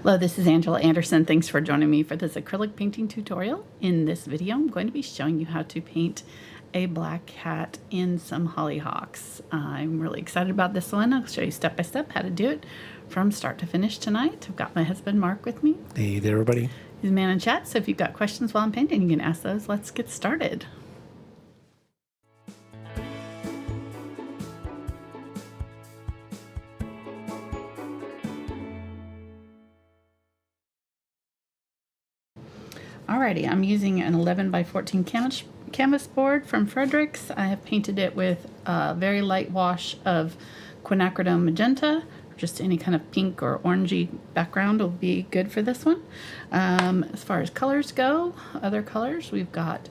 Hello, this is Angela Anderson. Thanks for joining me for this acrylic painting tutorial. In this video, I'm going to be showing you how to paint a black cat in some hollyhocks. I'm really excited about this one. I'll show you step by step how to do it from start to finish tonight. I've got my husband Mark with me. Hey there, everybody. He's a man in chat, so if you've got questions while I'm painting, you can ask those. Let's get started. Alrighty, I'm using an 11 by 14 canvas board from Fredrix. I have painted it with a very light wash of Quinacridone Magenta. Just any kind of pink or orangey background will be good for this one. As far as colors go, other colors, we've got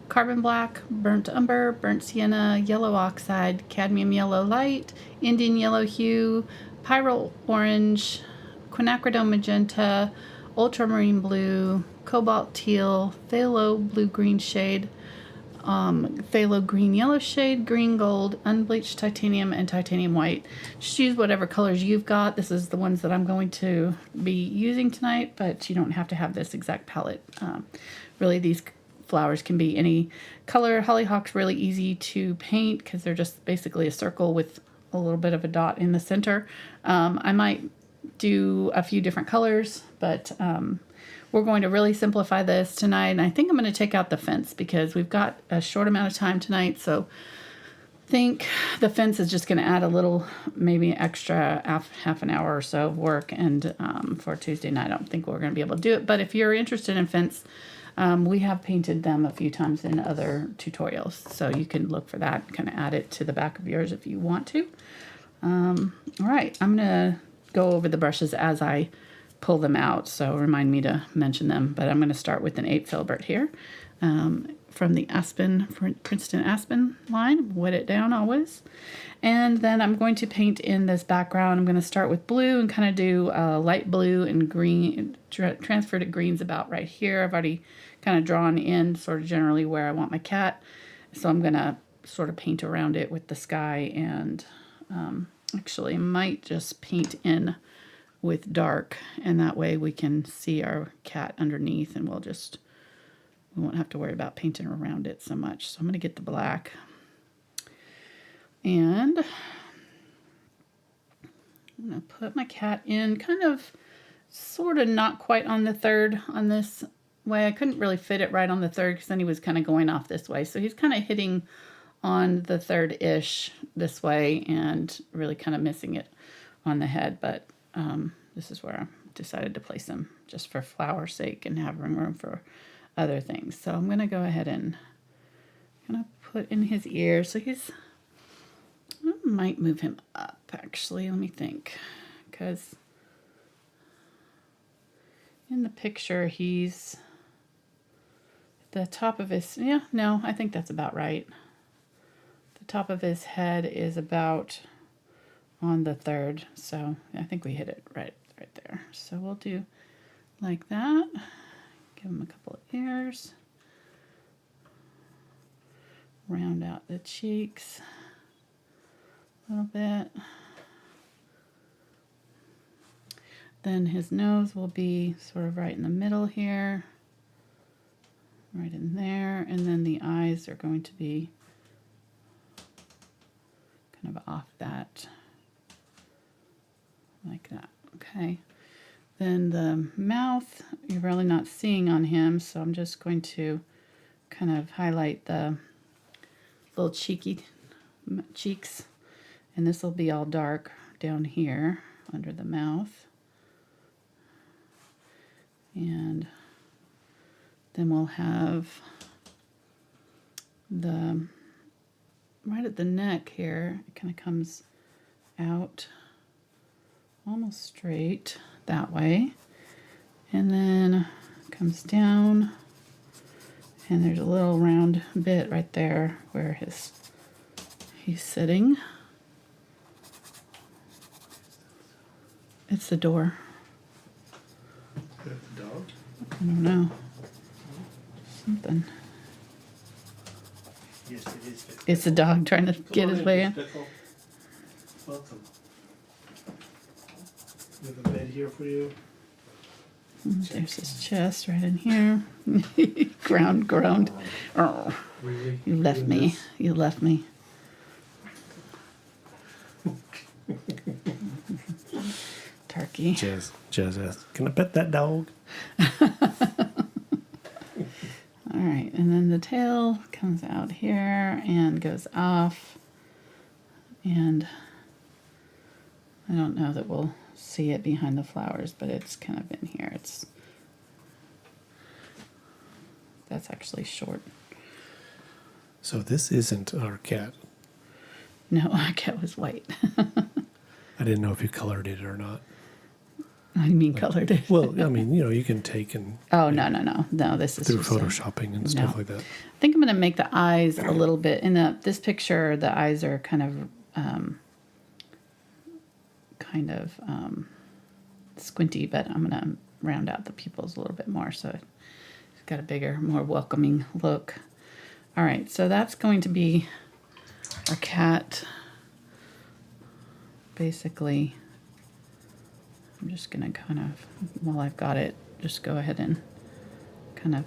Carbon Black, Burnt Umber, Burnt Sienna, Yellow Oxide, Cadmium Yellow Light, Indian Yellow Hue, Pyrrole Orange, Quinacridone Magenta, Ultramarine Blue, Cobalt Teal, Phthalo Blue-Green shade, Phthalo Green Yellow shade, Green Gold, Unbleached Titanium, and Titanium White. Just use whatever colors you've got. This is the ones that I'm going to be using tonight, but you don't have to have this exact palette. Really, these flowers can be any color. Hollyhock's really easy to paint because they're just basically a circle with a little bit of a dot in the center. I might do a few different colors, but we're going to really simplify this tonight. And I think I'm going to take out the fence because we've got a short amount of time tonight. So I think the fence is just going to add a little, maybe extra half an hour or so of work. And for Tuesday night, I don't think we're going to be able to do it. But if you're interested in fence, we have painted them a few times in other tutorials. So you can look for that, kind of add it to the back of yours if you want to. All right, I'm going to go over the brushes as I pull them out, so remind me to mention them. But I'm going to start with an 8 Filbert here from the Princeton Aspen line. Wet it down always. And then I'm going to paint in this background. I'm going to start with blue and kind of do light blue and green, transfer to greens about right here. I've already kind of drawn in sort of generally where I want my cat. So I'm going to sort of paint around it with the sky, and actually might just paint in with dark, and that way we can see our cat underneath, and we won't have to worry about painting around it so much. So I'm going to get the black, and I'm going to put my cat in kind of sort of not quite on the third on this way. I couldn't really fit it right on the third because then he was kind of going off this way. So he's kind of hitting on the third-ish this way and really kind of missing it on the head. But this is where I decided to place him just for flower's sake and having room for other things. So I'm going to go ahead and put in his ear. So I might move him up, actually. Let me think. Because in the picture, he's the top of his, I think that's about right. The top of his head is about on the third, so I think we hit it right there. So we'll do like that. Give him a couple of ears. Round out the cheeks a little bit. Then his nose will be sort of right in the middle here, right in there, and then the eyes are going to be kind of off that, like that. Okay, then the mouth you're really not seeing on him, so I'm just going to kind of highlight the little cheeky cheeks, and this will be all dark down here under the mouth. And then we'll have the right at the neck here, it kind of comes out almost straight that way, and then comes down, and there's a little round bit right there where he's sitting. It's the door. The dog? I don't know. Something. Yes, it is. It's a dog trying to get his way in. Welcome. We have a bed here for you. There's his chest right in here. Groaned. Oh, Really? you left Doing me. this? You left me. Turkey. Jazz asks, can I pet that dog? All right, and then the tail comes out here and goes off. And I don't know that we'll see it behind the flowers, but it's kind of in here. That's actually short. So this isn't our cat. No, our cat was white. I didn't know if you colored it or not. I mean colored it. Well, I mean, you can take and Oh, no. No, this is through just photoshopping and stuff no. like that. I think I'm going to make the eyes a little bit. In this picture, the eyes are kind of squinty, but I'm going to round out the pupils a little bit more so it's got a bigger, more welcoming look. All right, so that's going to be our cat. Basically, I'm just going to kind of, while I've got it, just go ahead and kind of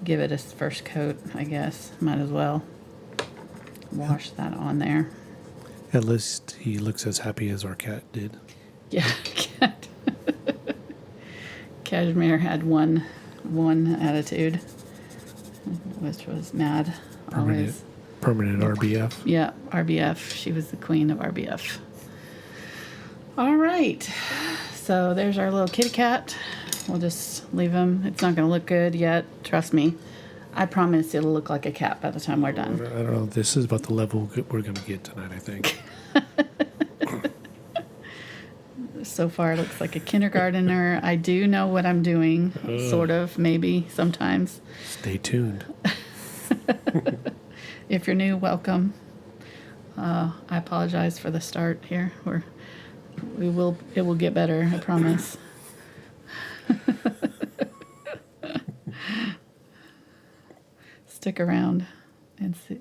give it a first coat, I guess. Might as well wash that on there. At least he looks as happy as our cat did. Yeah, cat. Cashmere had one attitude, which was mad. Always. Permanent RBF. Yeah, RBF. She was the queen of RBF. All right. So there's our little kitty cat. We'll just leave him. It's not going to look good yet. Trust me. I promise it'll look like a cat by the time we're I done. don't know. This is about the level we're going to get tonight, I think. So far, it looks like a kindergartner. I do know what I'm doing. Sort of, maybe, sometimes. Stay tuned. If you're new, welcome. I apologize for the start here. It will get better, I promise. Stick around and see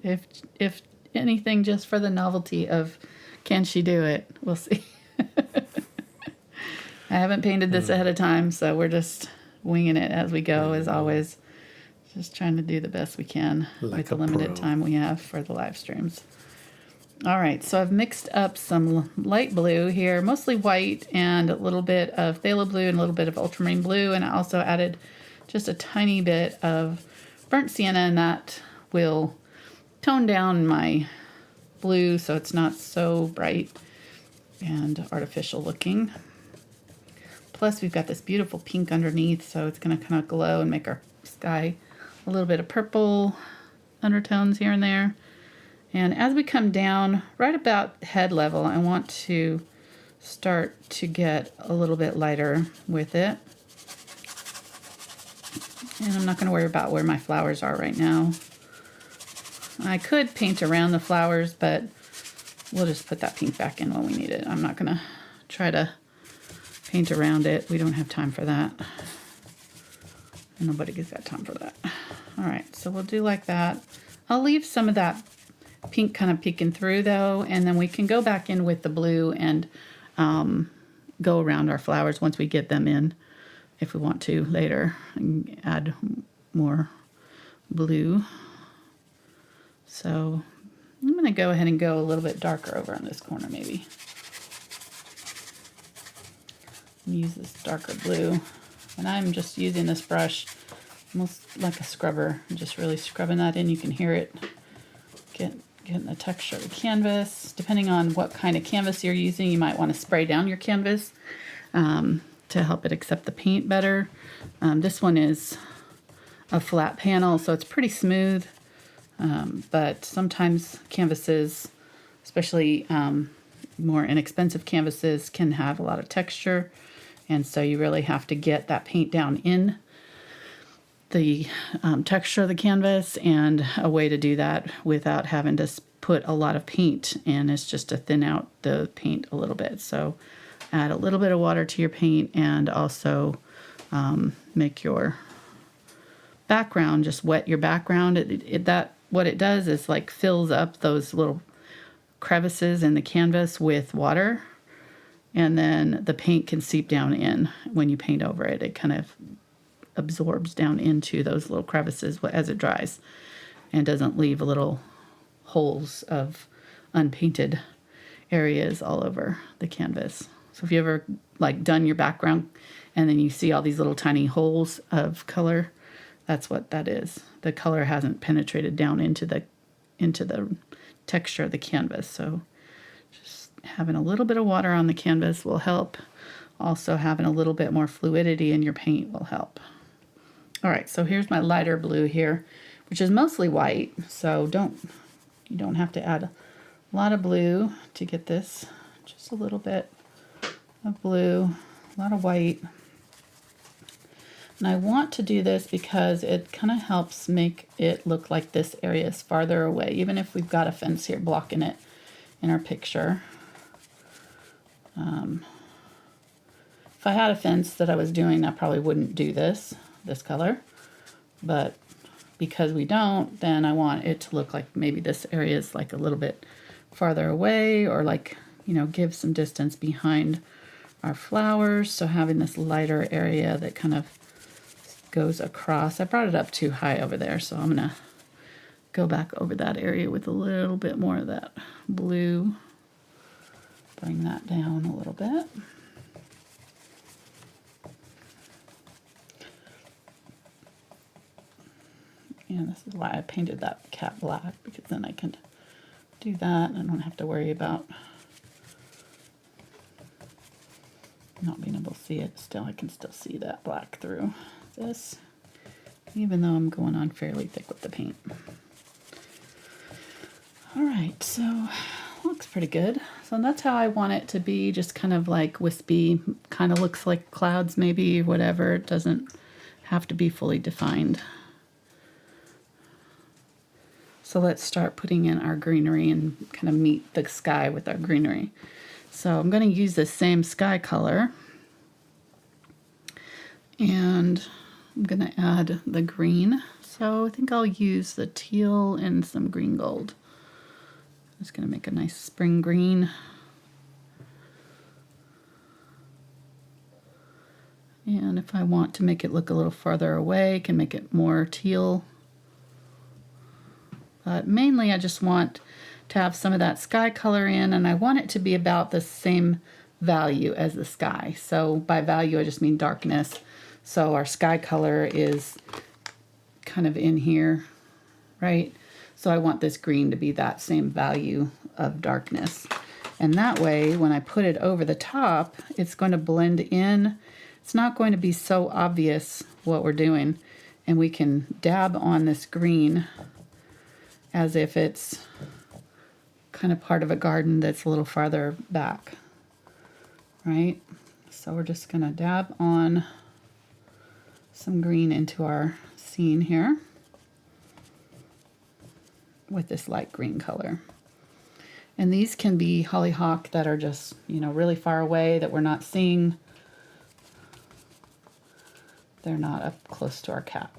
if anything, just for the novelty of can she do it? We'll see. I haven't painted this ahead of time, so we're just winging it as we go, as always. Just trying to do the best we can Like with the a limited pro. time we have for the live streams. All right, so I've mixed up some light blue here, mostly white, and a little bit of phthalo blue and a little bit of ultramarine blue, and I also added just a tiny bit of burnt sienna, and that will tone down my blue so it's not so bright and artificial looking. Plus, we've got this beautiful pink underneath, so it's going to kind of glow and make our sky a little bit of purple undertones here and there. And as we come down, right about head level, I want to start to get a little bit lighter with it. And I'm not going to worry about where my flowers are right now. I could paint around the flowers, but we'll just put that pink back in when we need it. I'm not going to try to paint around it. We don't have time for that. Nobody gets that time for that. All right, so we'll do like that. I'll leave some of that pink kind of peeking through though, and then we can go back in with the blue and go around our flowers once we get them in, if we want to later, and add more blue. So I'm going to go ahead and go a little bit darker over on this corner maybe. Use this darker blue, and I'm just using this brush almost like a scrubber. I'm just really scrubbing that in. You can hear it getting the texture of the canvas. Depending on what kind of canvas you're using, you might want to spray down your canvas to help it accept the paint better. This one is a flat panel, so it's pretty smooth, but sometimes canvases, especially more inexpensive canvases, can have a lot of texture, and so you really have to get that paint down in the texture of the canvas, and a way to do that without having to put a lot of paint in is just to thin out the paint a little bit. So add a little bit of water to your paint, and also make your background, just wet your background. What it does is like fills up those little crevices in the canvas with water, and then the paint can seep down in when you paint over it. It kind of absorbs down into those little crevices as it dries and doesn't leave little holes of unpainted areas all over the canvas. So if you ever like done your background and then you see all these little tiny holes of color, that's what that is. The color hasn't penetrated down into the texture of the canvas. So just having a little bit of water on the canvas will help. Also having a little bit more fluidity in your paint will help. All right, so here's my lighter blue here, which is mostly white. So you don't have to add a lot of blue to get this. Just a little bit of blue, a lot of white. And I want to do this because it kind of helps make it look like this area is farther away, even if we've got a fence here blocking it in our picture. If I had a fence that I was doing, I probably wouldn't do this color. But because we don't, then I want it to look like maybe this area is like a little bit farther away, or like, you know, give some distance behind our flowers. So having this lighter area that kind of goes across. I brought it up too high over there, so I'm gonna go back over that area with a little bit more of that blue. Bring that down a little bit. And this is why I painted that cat black, because then I can do that and I don't have to worry about not being able to see it. Still, I can still see that black through this, even though I'm going on fairly thick with the paint. All right, so looks pretty good. So that's how I want it to be, just kind of like wispy, kind of looks like clouds maybe, whatever. It doesn't have to be fully defined. So let's start putting in our greenery and kind of meet the sky with our greenery. So I'm going to use the same sky color, and I'm going to add the green. So I think I'll use the teal and some green gold. Just going to make a nice spring green. And if I want to make it look a little farther away, I can make it more teal. But mainly I just want to have some of that sky color in, and I want it to be about the same value as the sky. So by value, I just mean darkness. So our sky color is kind of in here, right? So I want this green to be that same value of darkness. And that way, when I put it over the top, it's going to blend in. It's not going to be so obvious what we're doing. And we can dab on this green as if it's kind of part of a garden that's a little farther back, right? So we're just gonna dab on some green into our scene here with this light green color. And these can be hollyhock that are just, you know, really far away that we're not seeing. They're not up close to our cat.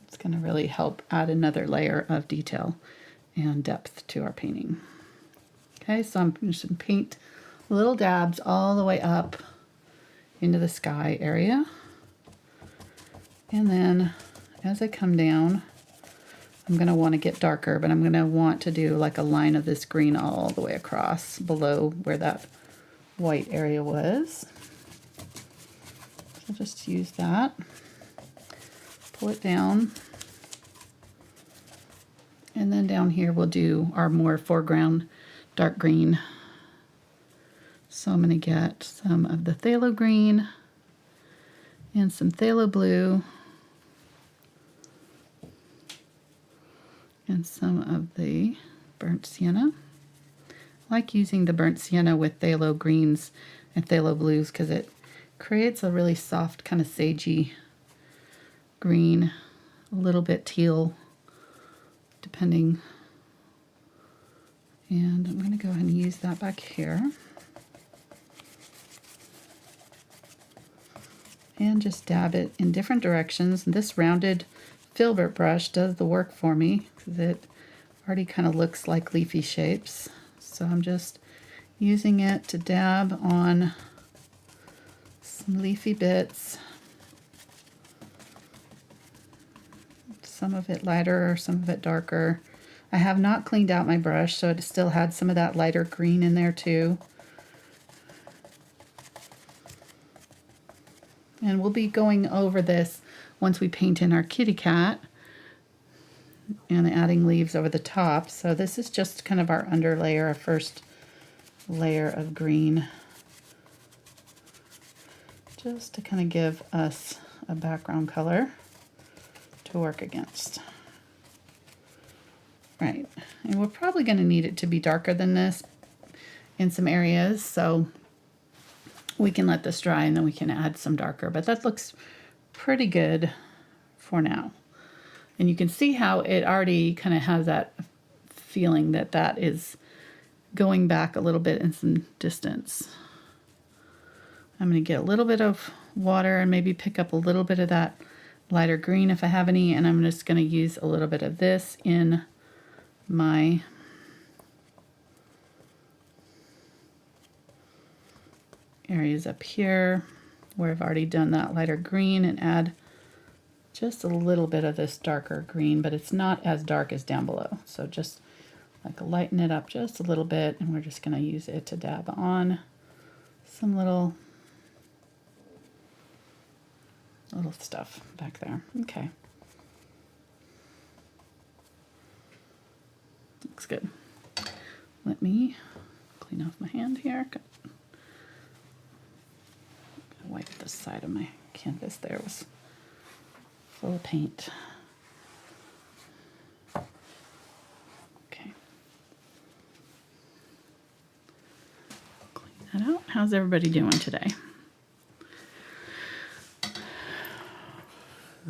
It's going to really help add another layer of detail and depth to our painting. Okay, so I'm just going to paint little dabs all the way up into the sky area. And then as I come down, I'm going to want to get darker, but I'm going to want to do like a line of this green all the way across below where that white area was. So just use that. Pull it down. And then down here we'll do our more foreground dark green. So I'm going to get some of the phthalo green and some phthalo blue and some of the burnt sienna. I like using the burnt sienna with phthalo greens and phthalo blues because it creates a really soft kind of sagey green, a little bit teal depending. And I'm going to go ahead and use that back here. And just dab it in different directions. And this rounded Filbert brush does the work for me because it already kind of looks like leafy shapes. So I'm just using it to dab on some leafy bits. Some of it lighter, some of it darker. I have not cleaned out my brush, so it still had some of that lighter green in there too. And we'll be going over this once we paint in our kitty cat and adding leaves over the top. So this is just kind of our under layer, our first layer of green, just to kind of give us a background color to work against. Right, and we're probably going to need it to be darker than this in some areas, so we can let this dry and then we can add some darker, but that looks pretty good for now. And you can see how it already kind of has that feeling that that is going back a little bit in some distance. I'm going to get a little bit of water and maybe pick up a little bit of that lighter green if I have any, and I'm just going to use a little bit of this in my areas up here where I've already done that lighter green, and add just a little bit of this darker green, but it's not as dark as down below. So just like lighten it up just a little bit, and we're just going to use it to dab on some little stuff back there. Okay. Looks good. Let me clean off my hand here. Wipe the side of my canvas there, was full of paint. Okay. Clean that out. How's everybody doing today?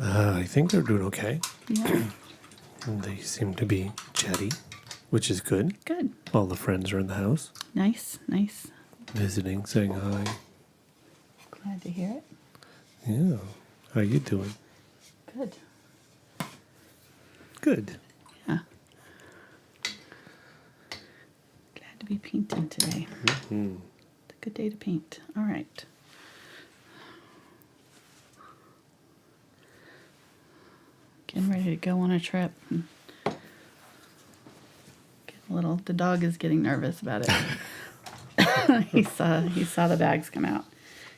I think they're doing okay. Yeah. They seem to be chatty, which is good. Good. All the friends are in the house. Nice, nice. Visiting, saying hi. Glad to hear it. Yeah. How you doing? Good. Good. Yeah. Glad to be painting today. Mm-hmm. It's a good day to paint. All right. Getting ready to go on a trip. The dog is getting nervous about it. He saw the bags come out.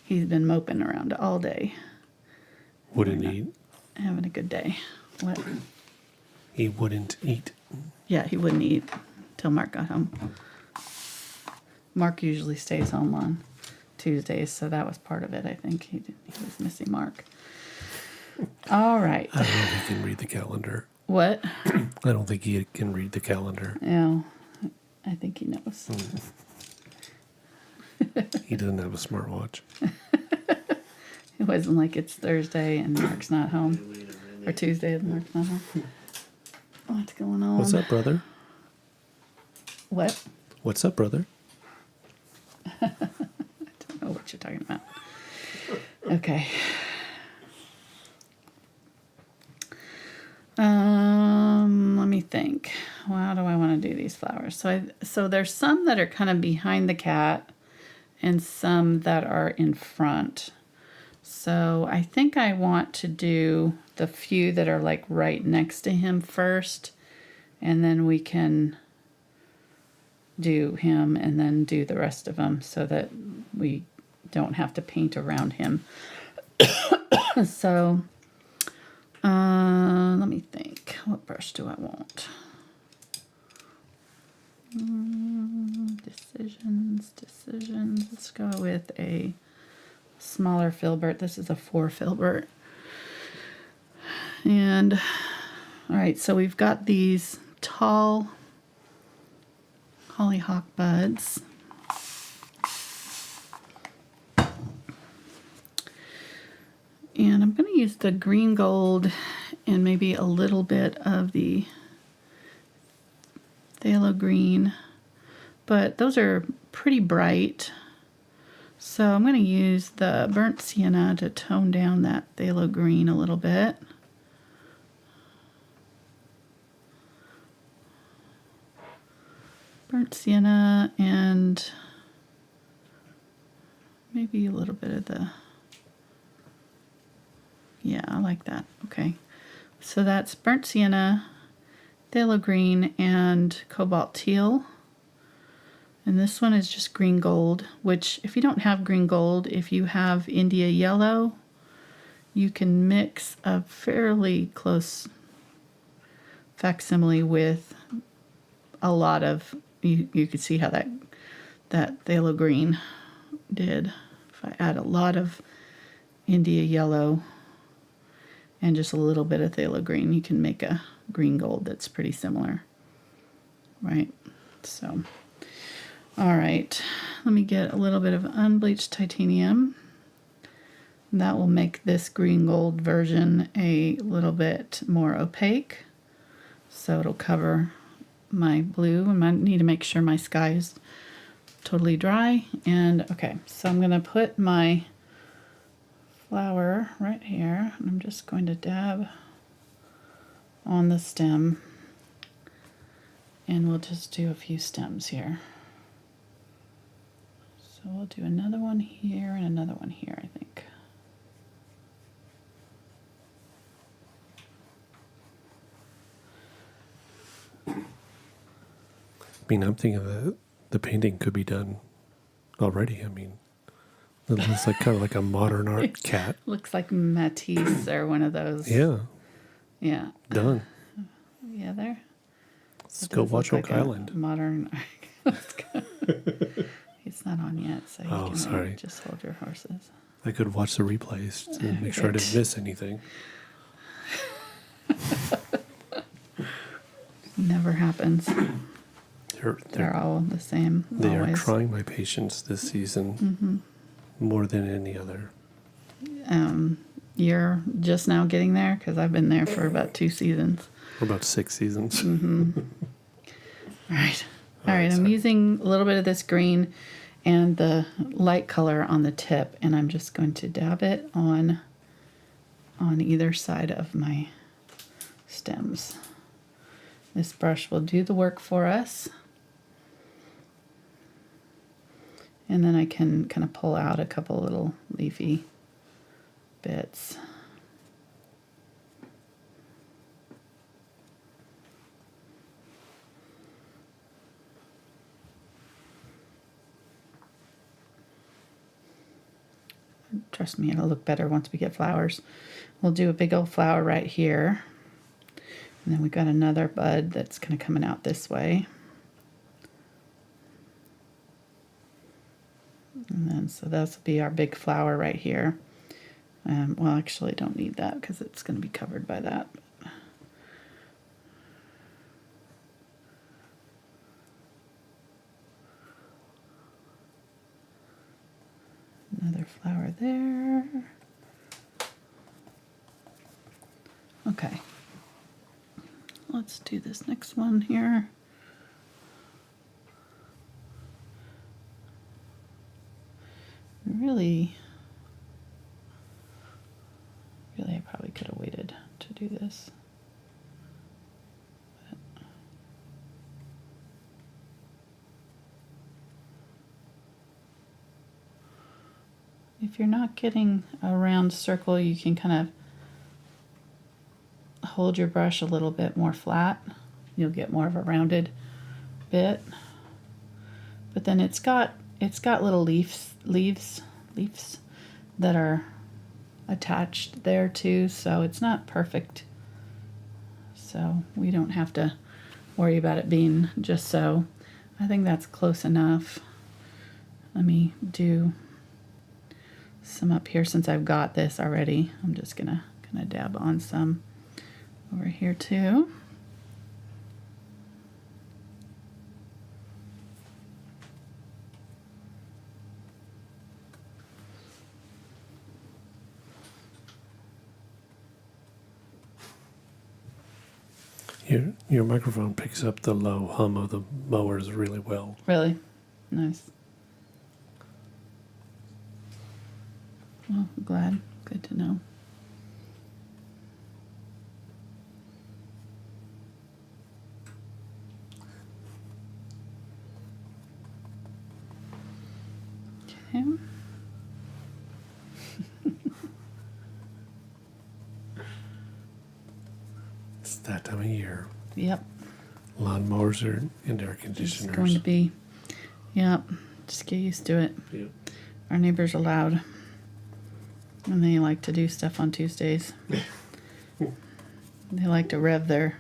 He's been moping around all day. Wouldn't eat. Having a good day. What? He wouldn't eat. Yeah, he wouldn't eat till Mark got home. Mark usually stays home on Tuesdays, so that was part of it. I think he was missing Mark. All right. I don't think he can read the calendar. What? I don't think he can read the calendar. Yeah, I think he knows. He doesn't have a smartwatch. It wasn't like it's Thursday and Mark's not home, or Tuesday and Mark's not home. What's going on? What's up, brother? What? What's up, brother? I don't know what you're talking about. Okay. Let me think. Well, how do I want to do these flowers? So there's some that are kind of behind the cat and some that are in front. So I think I want to do the few that are like right next to him first, and then we can do him and then do the rest of them so that we don't have to paint around him. So let me think. What brush do I want? Decisions. Let's go with a smaller Filbert. This is a 4 Filbert. And all right, so we've got these tall Hollyhock buds. And I'm going to use the green gold and maybe a little bit of the phthalo green, but those are pretty bright. So I'm going to use the burnt sienna to tone down that phthalo green a little bit. Burnt sienna and maybe a little bit of the, yeah, I like that. Okay, so that's burnt sienna, phthalo green, and cobalt teal. And this one is just green gold, which if you don't have green gold, if you have India yellow, you can mix a fairly close facsimile with a lot of, you could see how that phthalo green did. If I add a lot of India yellow and just a little bit of phthalo green, you can make a green gold that's pretty similar, right? So, all right, let me get a little bit of unbleached titanium. That will make this green gold version a little bit more opaque. So it'll cover my blue, and I need to make sure my sky is totally dry. And okay, so I'm gonna put my flower right here, and I'm just going to dab on the stem, and we'll just do a few stems here. So we'll do another one here and another one here, I think. I mean, I'm thinking that the painting could be done already. I mean, it looks like kind of like a modern art cat. Looks like Matisse or one of those. Yeah. Yeah. Done. Yeah, there. Let's go watch Oak Island. Modern. It's not on yet, so you can sorry. Just hold your horses. I could watch the replays to make sure I didn't miss anything. Never happens. They're They're all the same. They always. are trying my patience this season more than any other. You're just now getting there because I've been there for about 2 seasons. For about 6 seasons. All right. All right. I'm using a little bit of this green and the light color on the tip, and I'm just going to dab it on either side of my stems. This brush will do the work for us. And then I can kind of pull out a couple little leafy bits. Trust me, it'll look better once we get flowers. We'll do a big old flower right here. And then we've got another bud that's kind of coming out this way. And then, so this will be our big flower right here. Well, actually, don't need that because it's going to be covered by that. Another flower there. Okay. Let's do this next one here. Really, I probably could have waited to do this. But if you're not getting a round circle, you can kind of hold your brush a little bit more flat. You'll get more of a rounded bit. But then it's got little leaves that are attached there too, so it's not perfect. So we don't have to worry about it being just so. I think that's close enough. Let me do some up here since I've got this already. I'm just gonna kind of dab on some over here too. Your microphone picks up the low hum of the mowers really well. Really? Nice. Well, I'm glad. Good to know. Okay. Yep. Lawnmowers and air It's conditioners. going to be. Yep. Just get used to it. Yep. Our neighbors are loud. And they like to do stuff on Tuesdays. They like to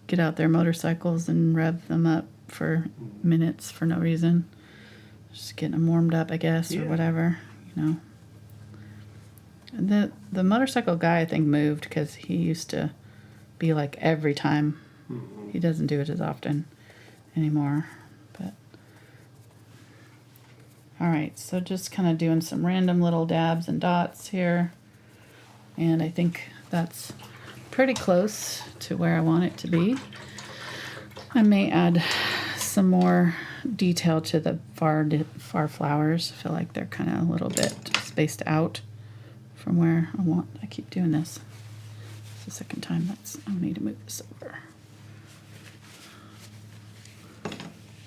get out their motorcycles and rev them up for minutes for no reason. Just getting them warmed up, I guess, or whatever, you know. And the motorcycle guy, I think, moved because he used to be like every time. He doesn't do it as often anymore. But all right, so just kind of doing some random little dabs and dots here. And I think that's pretty close to where I want it to be. I may add some more detail to the far flowers. I feel like they're kind of a little bit spaced out from where I want. I keep doing this. It's the second time I need to move this over.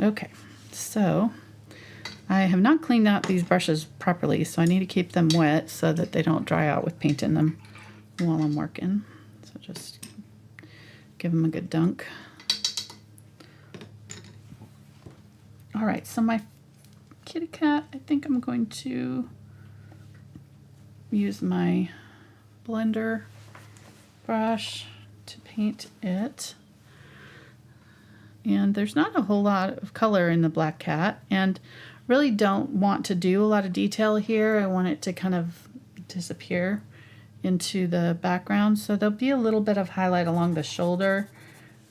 Okay, so I have not cleaned out these brushes properly, so I need to keep them wet so that they don't dry out with paint in them while I'm working. So just give them a good dunk. All right, so my kitty cat, I think I'm going to use my blender brush to paint it. And there's not a whole lot of color in the black cat, and really don't want to do a lot of detail here. I want it to kind of disappear into the background. So there'll be a little bit of highlight along the shoulder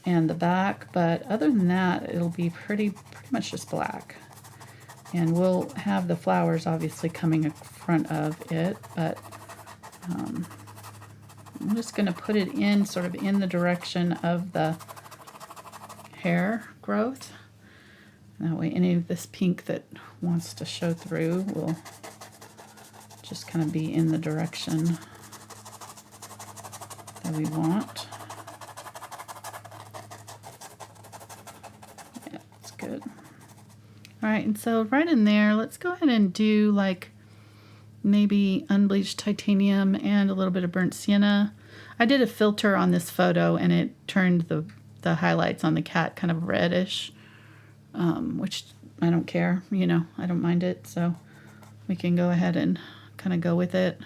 and the back, but other than that, it'll be pretty much just black. And we'll have the flowers obviously coming in front of it, but I'm just going to put it in sort of in the direction of the hair growth. That way any of this pink that wants to show through will just kind of be in the direction that we want. Yeah, that's good. All right, and so right in there, let's go ahead and do like maybe unbleached titanium and a little bit of burnt sienna. I did a filter on this photo and it turned the highlights on the cat kind of reddish, which I don't care, you know, I don't mind it. So we can go ahead and kind of go with it.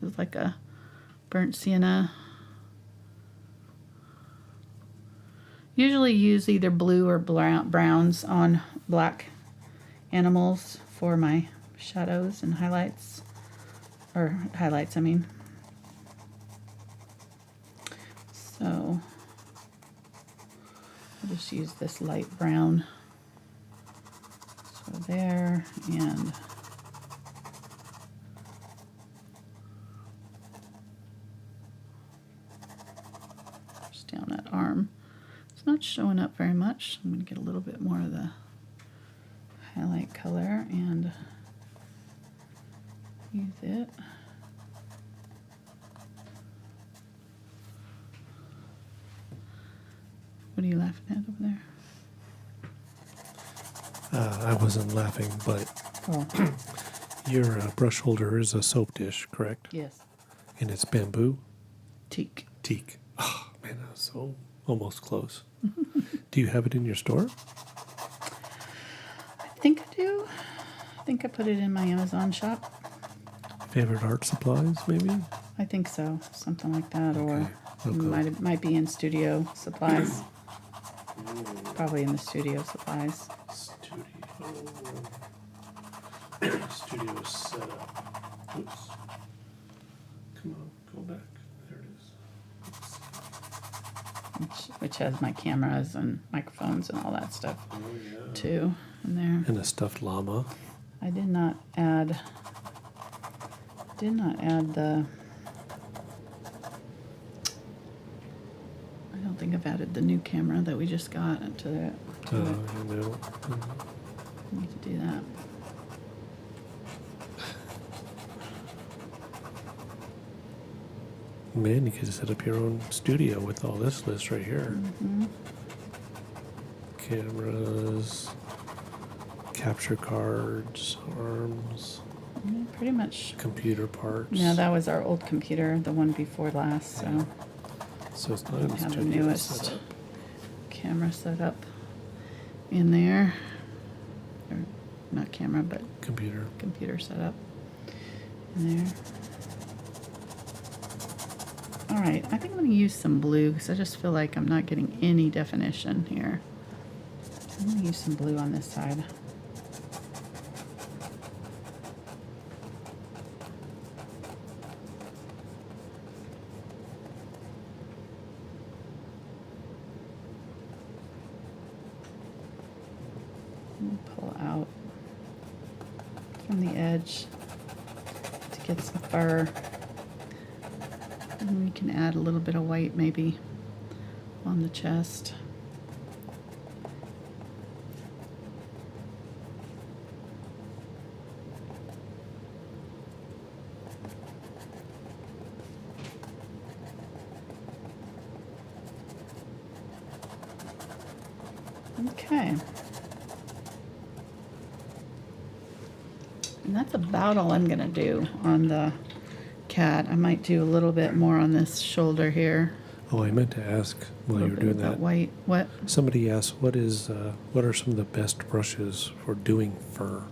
It's like a burnt sienna. Usually use either blue or browns on black animals for my shadows and highlights, or highlights, I mean. So I'll just use this light brown. So there, and just down that arm. It's not showing up very much. I'm going to get a little bit more of the highlight color and use it. What are you laughing at over there? I wasn't laughing, but Oh, your brush holder is a soap dish, correct? yes. And it's bamboo? Teak. Teak. Oh, man, that was so almost close. Do you have it in your store? I think I do. I think I put it in my Amazon shop. Favorite art supplies, maybe? I think so. Something like that. Okay. Or might be in studio supplies. Probably in the studio supplies. Studio setup. Oops. Come on, go back. There it is. Which has my cameras and microphones and all that stuff Oh, yeah. too in there. And a stuffed llama. I did not add the, I don't think I've added the new camera that we just got to it. I know. I need to do that. Man, you could set up your own studio with all this list right here. Mm-hmm. Cameras, capture cards, arms, Yeah, pretty much. computer parts. Yeah, that was our old computer, the one before last. So So it's not don't in the have the studio newest. setup. camera set up in there. Or not camera, but computer set up in there. All right, I think I'm going to use some blue because I just feel like I'm not getting any definition here. I'm going to use some blue on this side. Pull out from the edge to get some fur. And we can add a little bit of white maybe on the chest. Okay. And that's about all I'm going to do on the cat. I might do a little bit more on this shoulder here. Oh, I meant to ask while you were doing that. White. What? Somebody asked, what are some of the best brushes for doing fur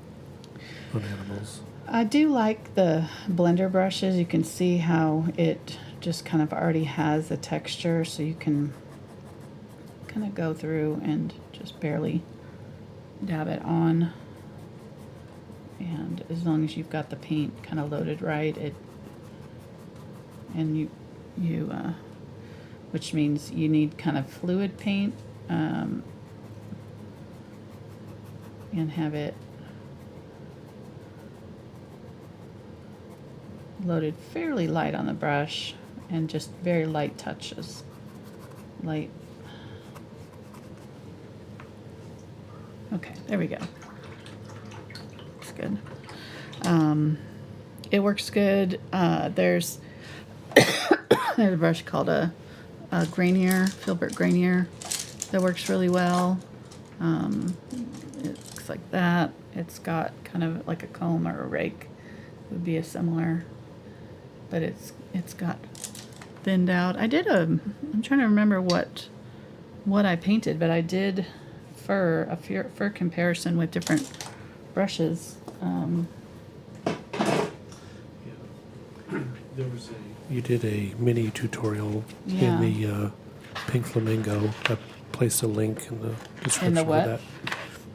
on animals? I do like the blender brushes. You can see how it just kind of already has a texture, so you can kind of go through and just barely dab it on. And as long as you've got the paint kind of loaded right, which means you need kind of fluid paint, and have it loaded fairly light on the brush and just very light touches. Light. Okay, there we go. Looks good. It works good. There's a brush called a Grainier, Filbert Grainier, that works really well. It looks like that. It's got kind of like a comb or a rake would be a similar, but it's got thinned out. I'm trying to remember what I painted, but I did a fur comparison with different brushes. You did a mini tutorial in the Pink Flamingo. I placed a link in the description In the what? for that.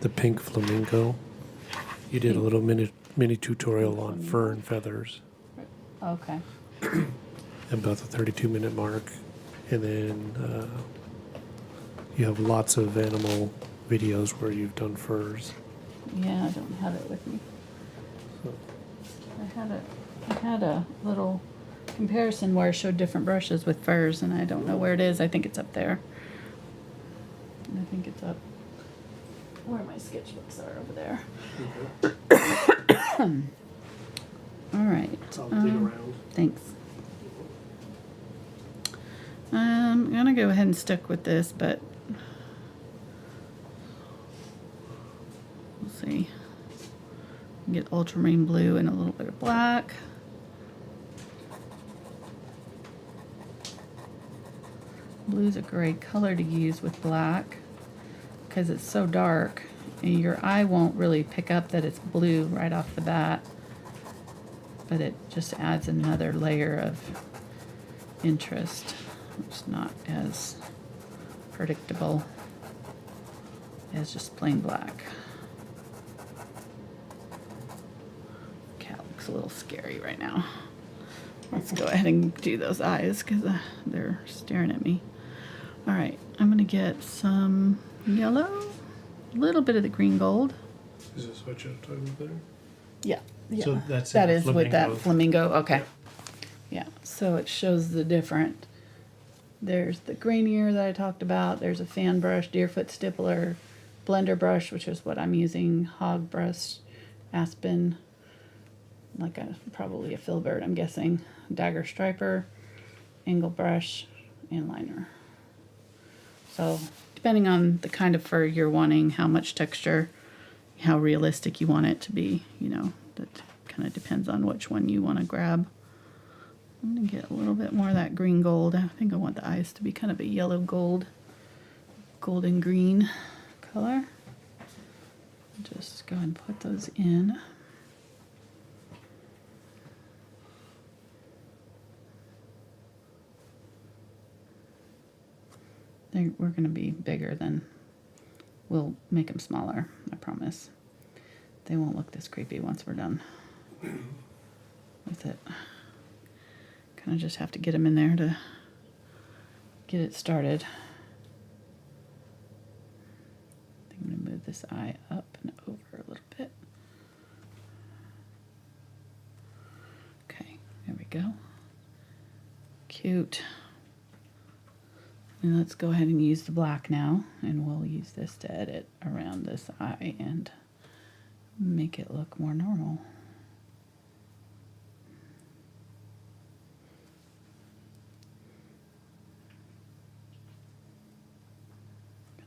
The Pink Flamingo. You did a little mini tutorial on fur and feathers. Okay. About the 32-minute mark. And then you have lots of animal videos where you've done furs. Yeah, I don't have it with me. So. I had a little comparison where it showed different brushes with furs, and I don't know where it is. I think it's up there. I think it's up where my sketchbooks are over there. Okay. All right. I'll dig around. Thanks. I'm going to go ahead and stick with this, but we'll see. Get ultramarine blue and a little bit of black. Blue's a great color to use with black because it's so dark and your eye won't really pick up that it's blue right off the bat, but it just adds another layer of interest. It's not as predictable as just plain black. Cat looks a little scary right now. Let's go ahead and do those eyes because they're staring at me. All right, I'm going to get some yellow, a little bit of the green gold. Is this what you're talking about there? Yeah. So that's that a is with that flamingo. flamingo. Okay. Yeah. So it shows the different. There's the grainier that I talked about. There's a fan brush, Deerfoot Stippler, blender brush, which is what I'm using, hog brush, Aspen, probably a Filbert, I'm guessing, dagger striper, angle brush, and liner. So depending on the kind of fur you're wanting, how much texture, how realistic you want it to be, that kind of depends on which one you want to grab. I'm going to get a little bit more of that green gold. I think I want the eyes to be kind of a yellow gold. golden green color. Just go ahead and put those in. We're going to be bigger than, we'll make them smaller, I promise. They won't look this creepy once we're done with it. Kind of just have to get them in there to get it started. I think I'm going to move this eye up and over a little bit. Okay, there we go. Cute. And let's go ahead and use the black now, and we'll use this to edit around this eye and make it look more normal.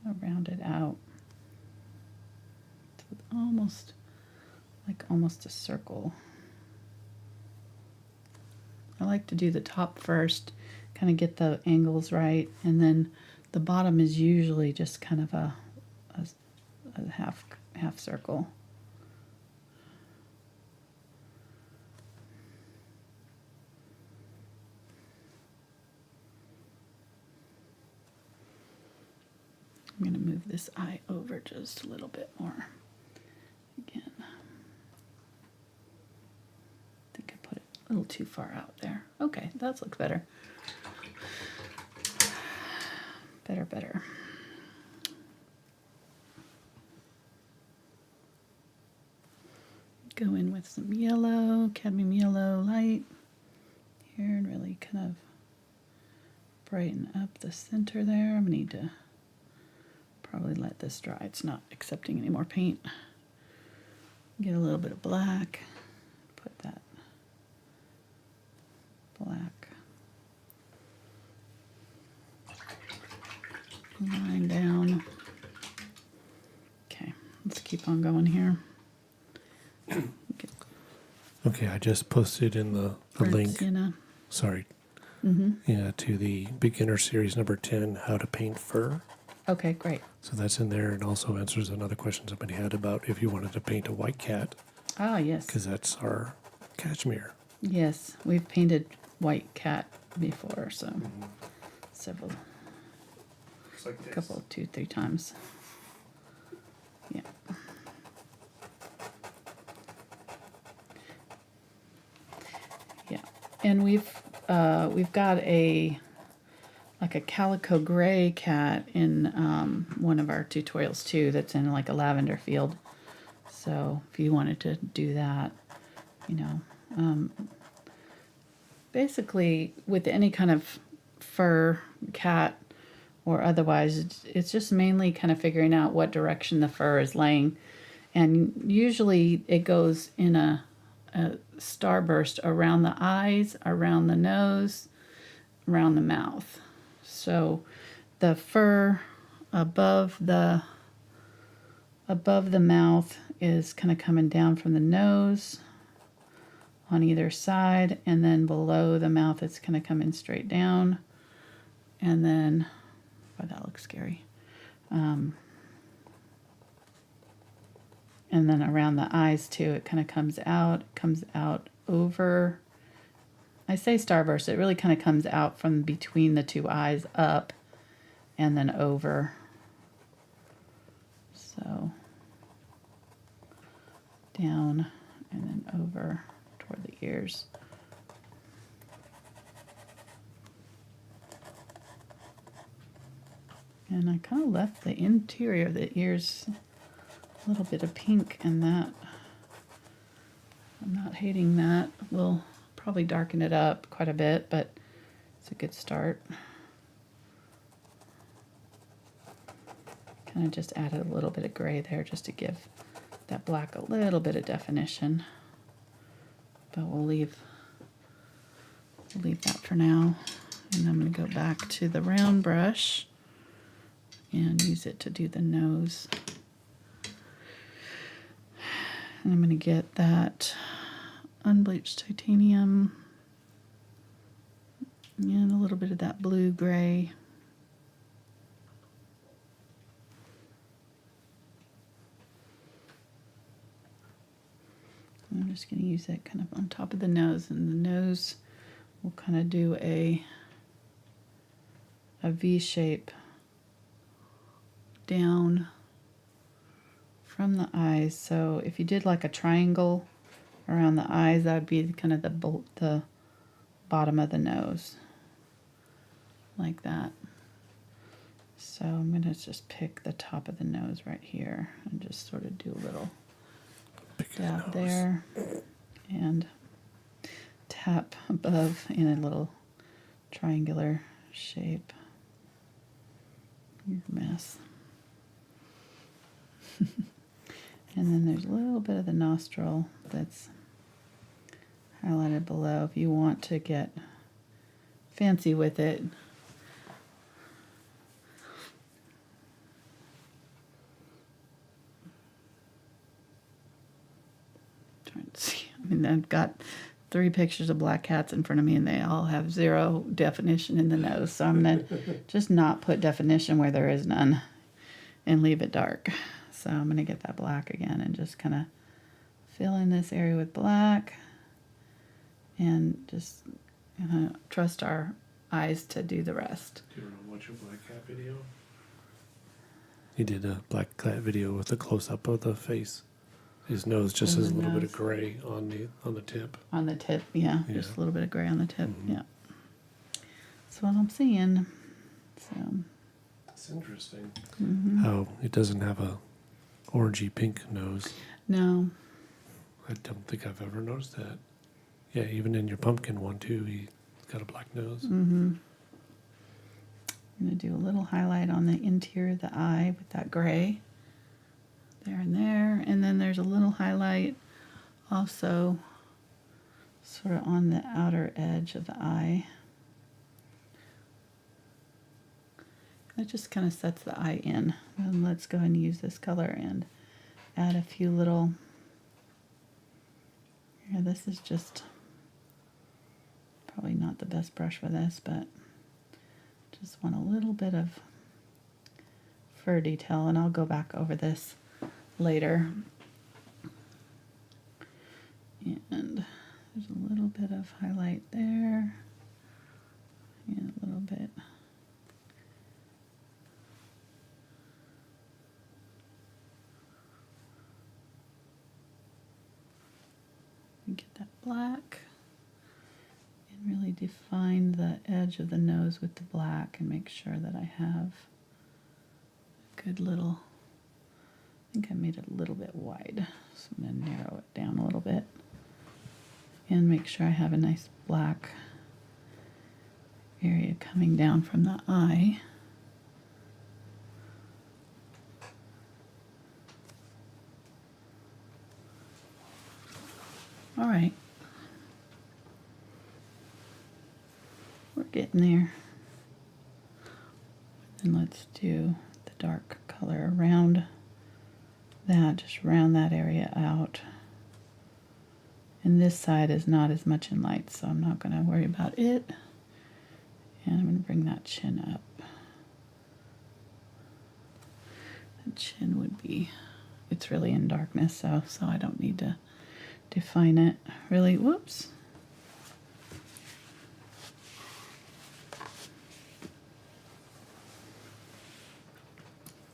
Kind of round it out. So it's almost a circle. I like to do the top first, kind of get the angles right, and then the bottom is usually just kind of a half circle. I'm going to move this eye over just a little bit more. Again, I think I put it a little too far out there. Okay, that looks better. Better. Go in with some yellow, cadmium yellow light here, and really kind of brighten up the center there. I'm going to need to probably let this dry. It's not accepting any more paint. Get a little bit of black, put that black line down. Okay, let's keep on going here. Okay, I just posted in the link. Sienna. Sorry. Yeah, to the beginner series number 10, how to paint fur. Okay, great. So that's in there, and also answers another question somebody had about if you wanted to paint a white cat, Ah, yes. because that's our cashmere. Yes, we've painted white cat before, so several, Like this. couple, 2-3 times. Yeah. Yeah, and we've got a calico gray cat in one of our tutorials too. That's in like a lavender field. So if you wanted to do that, you know, basically with any kind of fur, cat, or otherwise, it's just mainly kind of figuring out what direction the fur is laying. And usually it goes in a starburst around the eyes, around the nose, around the mouth. So the fur above the mouth is kind of coming down from the nose on either side, and then below the mouth it's kind of coming straight down. And then, oh, that looks scary. And then around the eyes too, it kind of comes out over. I say starburst, it really kind of comes out from between the two eyes up and then over. So down and then over toward the ears. And I kind of left the interior of the ears a little bit of pink, and that, I'm not hating that. We'll probably darken it up quite a bit, but it's a good start. Kind of just added a little bit of gray there just to give that black a little bit of definition. But we'll leave that for now. And I'm going to go back to the round brush and use it to do the nose. And I'm going to get that Unbleached Titanium and a little bit of that blue-gray. I'm just going to use it kind of on top of the nose, and the nose will kind of do a V shape down from the eyes. So if you did like a triangle around the eyes, that would be kind of the bottom of the nose, like that. So I'm going to just pick the top of the nose right here and just sort of do a little dab there and tap above in a little triangular shape. You're a mess. And then there's a little bit of the nostril that's highlighted below. If you want to get fancy with it, trying to see. I mean, I've got 3 pictures of black cats in front of me, and they all have 0 definition in the nose. So I'm going to just not put definition where there is none and leave it dark. So I'm going to get that black again and just kind of fill in this area with black and just trust our eyes to do the rest. Do you want to watch a black cat video? He did a black cat video with a close-up of the face. His nose just has a little bit of gray on the tip. On the tip, yeah. Just a little bit of gray on the tip, yeah. That's what I'm seeing. So that's interesting. How it doesn't have a orangey pink nose. No. I don't think I've ever noticed that. Yeah, even in your pumpkin one too, he's got a black nose. I'm going to do a little highlight on the interior of the eye with that gray. There and there. And then there's a little highlight also sort of on the outer edge of the eye. That just kind of sets the eye in. And let's go ahead and use this color and add a few little... Yeah, this is just probably not the best brush for this, but just want a little bit of fur detail, and I'll go back over this later. And there's a little bit of highlight there, and a little bit. Get that black and really define the edge of the nose with the black and make sure that I have a good little, I think I made it a little bit wide, so I'm going to narrow it down a little bit and make sure I have a nice black area coming down from the eye. All right, we're getting there. And let's do the dark color around that, just round that area out. And this side is not as much in light, so I'm not going to worry about it. And I'm going to bring that chin up. The chin would be, it's really in darkness, so I don't need to define it really. Whoops.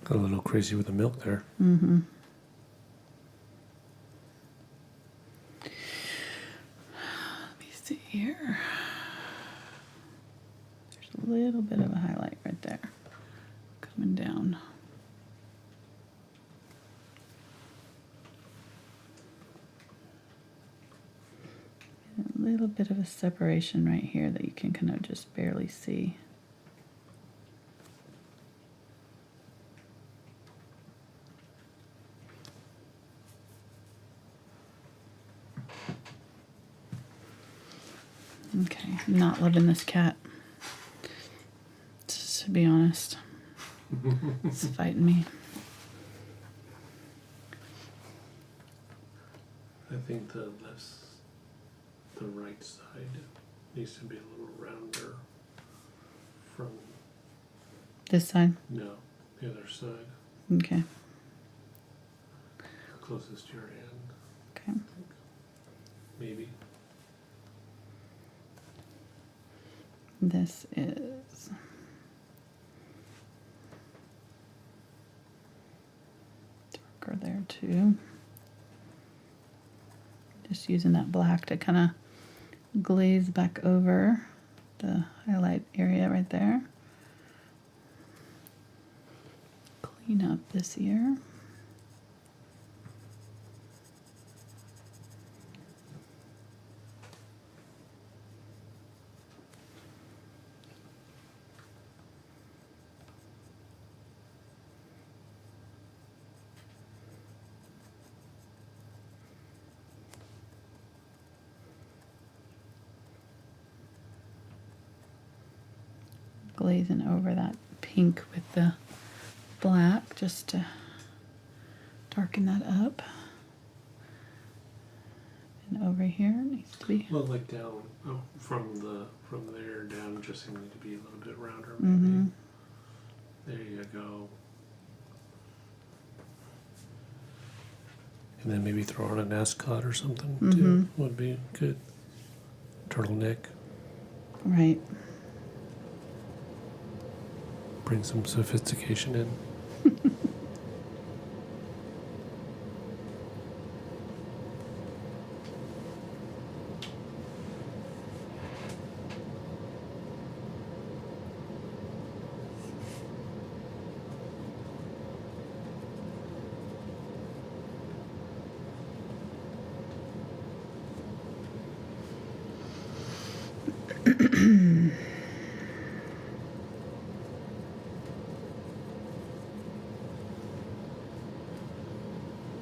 Got a little crazy with the milk there. Let me see here. There's a little bit of a highlight right there coming down. A little bit of a separation right here that you can kind of just barely see. Okay, I'm not loving this cat, to be honest. It's fighting me. I think the right side needs to be a little rounder from... This side? No, the other side. Okay. Closest to your hand. Okay. maybe. This is darker there too. Just using that black to kind of glaze back over the highlight area right there. Clean up this ear. Glazing over that pink with the black just to darken that up. And over here it needs to be Well, like down from there down, just seems to be a little bit rounder. Maybe. There you go. And then maybe throw on an ascot or something too. Would be good. Turtleneck. right. Bring some sophistication in.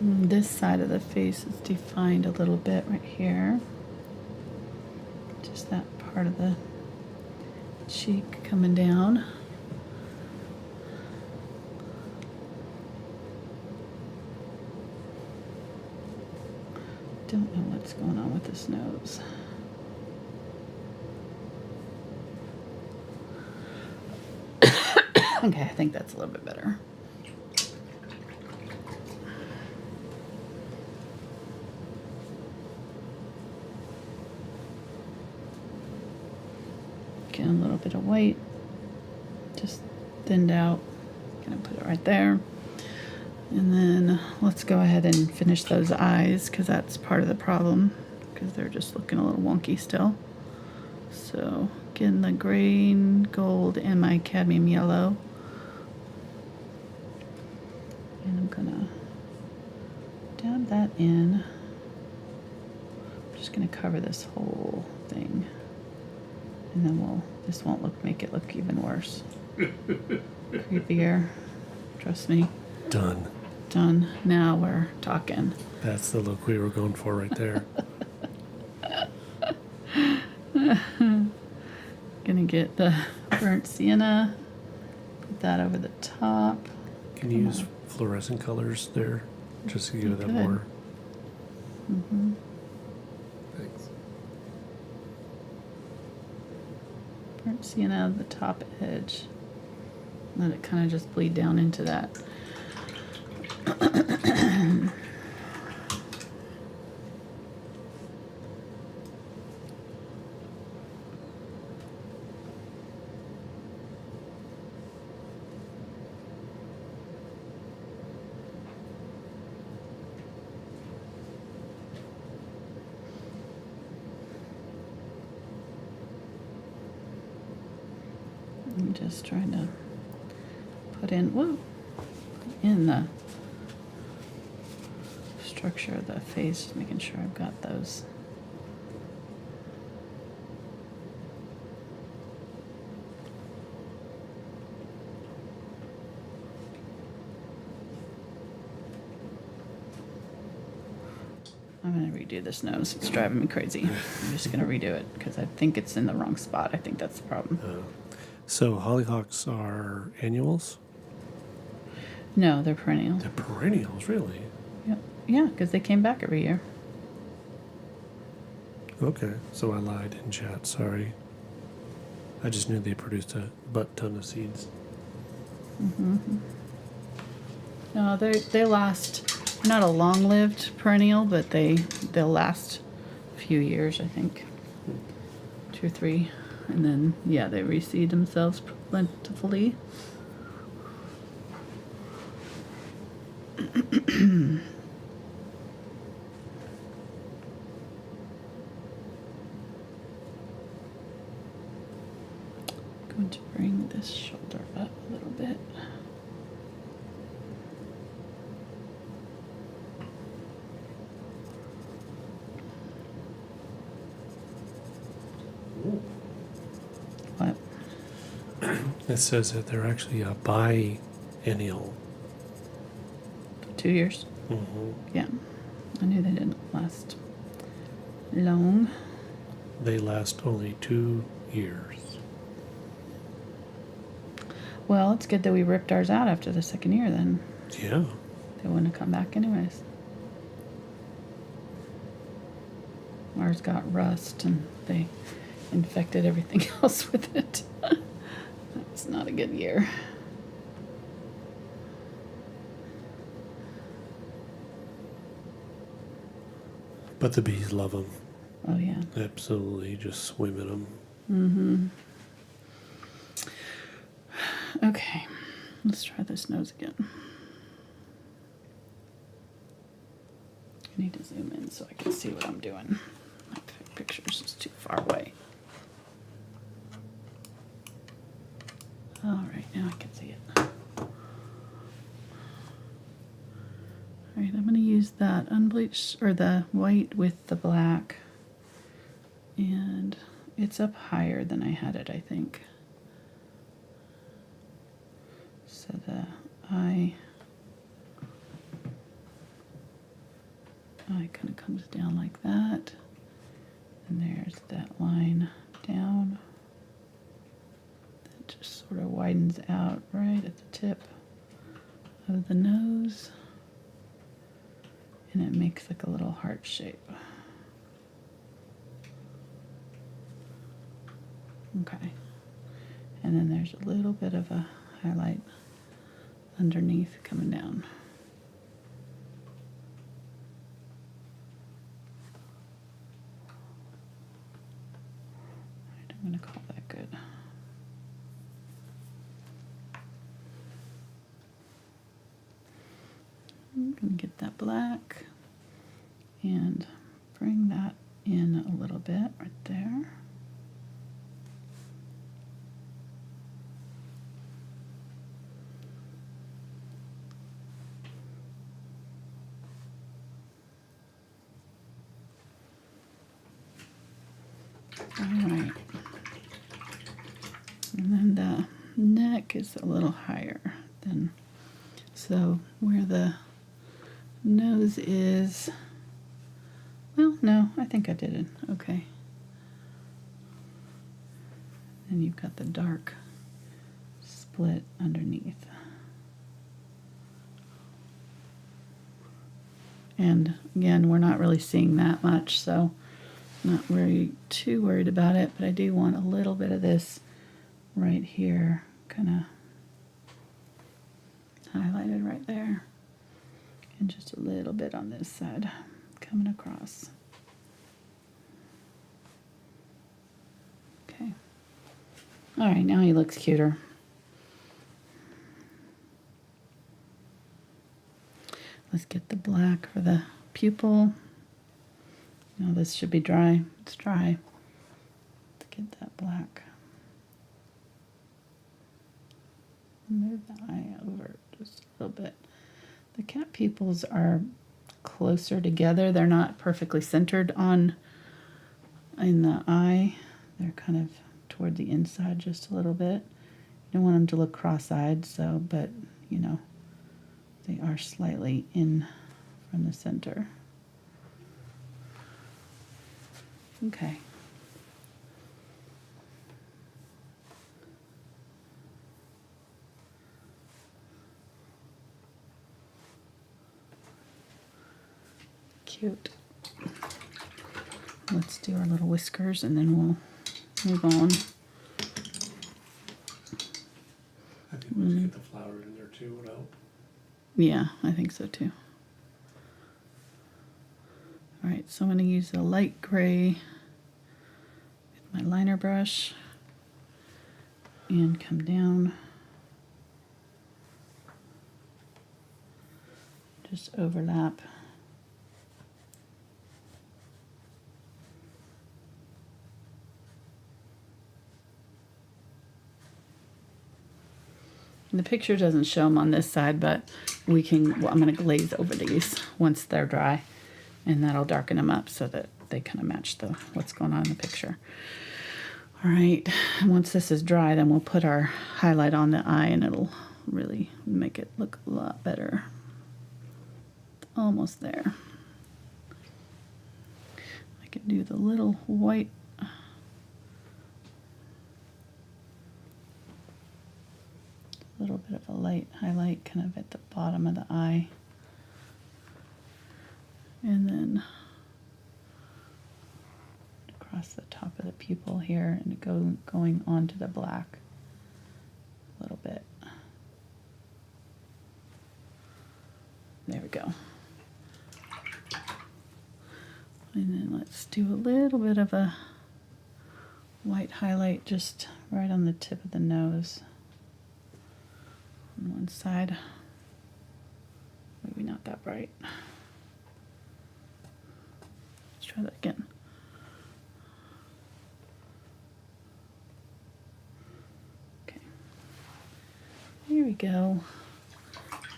This side of the face is defined a little bit right here. Just that part of the cheek coming down. Don't know what's going on with this nose. Okay, I think that's a little bit better. Getting a little bit of white, just thinned out. Gonna put it right there. And then let's go ahead and finish those eyes because that's part of the problem because they're just looking a little wonky still. So getting the green, gold, and my cadmium yellow. And I'm gonna dab that in. I'm just gonna cover this whole thing. And then this won't make it look even worse. Creepier. Trust me. Done. Done. Now we're talking. That's the look we were going for right there. Gonna get the burnt sienna. Put that over the top. Can you use fluorescent colors there just to give it that Good. more? Mm-hmm. Thanks. Burnt sienna on the top edge. Let it kind of just bleed down into that. I'm just trying to put in the structure of the face, just making sure I've got those. I'm gonna redo this nose. It's driving me crazy. I'm just gonna redo it because I think it's in the wrong spot. I think that's the problem. So Hollyhocks are annuals? No, they're perennial. They're perennials, really? Yeah, because they came back every year. Okay, so I lied in chat, sorry. I just knew they produced a butt ton of seeds. No, they last. Not a long-lived perennial, but they'll last few years, I think. 2 or 3. And then, yeah, they reseed themselves plentifully. Going to bring this shoulder up a little bit. What? It says that they're actually a biennial. 2 years? Mm-hmm. Yeah. I knew they didn't last long. They last only 2 years. Well, it's good that we ripped ours out after the second year then. Yeah. They wouldn't have come back anyways. Ours got rust and they infected everything else with it. That's not a good year. But the bees love them. Oh, yeah. Absolutely, just swim in them. Mm-hmm. Okay, let's try this nose again. I need to zoom in so I can see what I'm doing. My picture's just too far away. All right, now I can see it. All right, I'm going to use that unbleached, or the white with the black. And it's up higher than I had it, I think. So the eye kind of comes down like that. And there's that line down. That just sort of widens out right at the tip of the nose. And it makes like a little heart shape. Okay. And then there's a little bit of a highlight underneath coming down. All right, I'm going to call that good. I'm going to get that black and bring that in a little bit right there. Alright, and then the neck is a little higher than, so where the nose is, well, no, I think I did it, okay. And you've got the dark split underneath. And again, we're not really seeing that much, so not very too worried about it, but I do want a little bit of this right here, kind of highlighted right there, and just a little bit on this side coming across. Okay. All right, now he looks cuter. Let's get the black for the pupil. Now this should be dry. It's dry. Let's get that black. Move the eye over just a little bit. The cat pupils are closer together. They're not perfectly centered in the eye. They're kind of toward the inside just a little bit. You don't want them to look cross-eyed, so, but, you know, they are slightly in from the center. Okay. Cute. Let's do our little whiskers and then we'll move on. I think we should get the flower in there too, would help. Yeah, I think so too. All right, Alright, so I'm going to use a light gray with my liner brush and come down, just overlap. And the picture doesn't show them on this side, but we can, well, I'm going to glaze over these once they're dry, and that'll darken them up so that they kind of match what's going on in the picture. All right, and once this is dry, then we'll put our highlight on the eye, and it'll really make it look a lot better. Almost there. I can do the little white. A little bit of a light highlight kind of at the bottom of the eye. And then across the top of the pupil here and going onto the black a little bit. There we go. And then let's do a little bit of a white highlight just right on the tip of the nose. On one side. Maybe not that bright. Let's try that again. Okay. Here we go.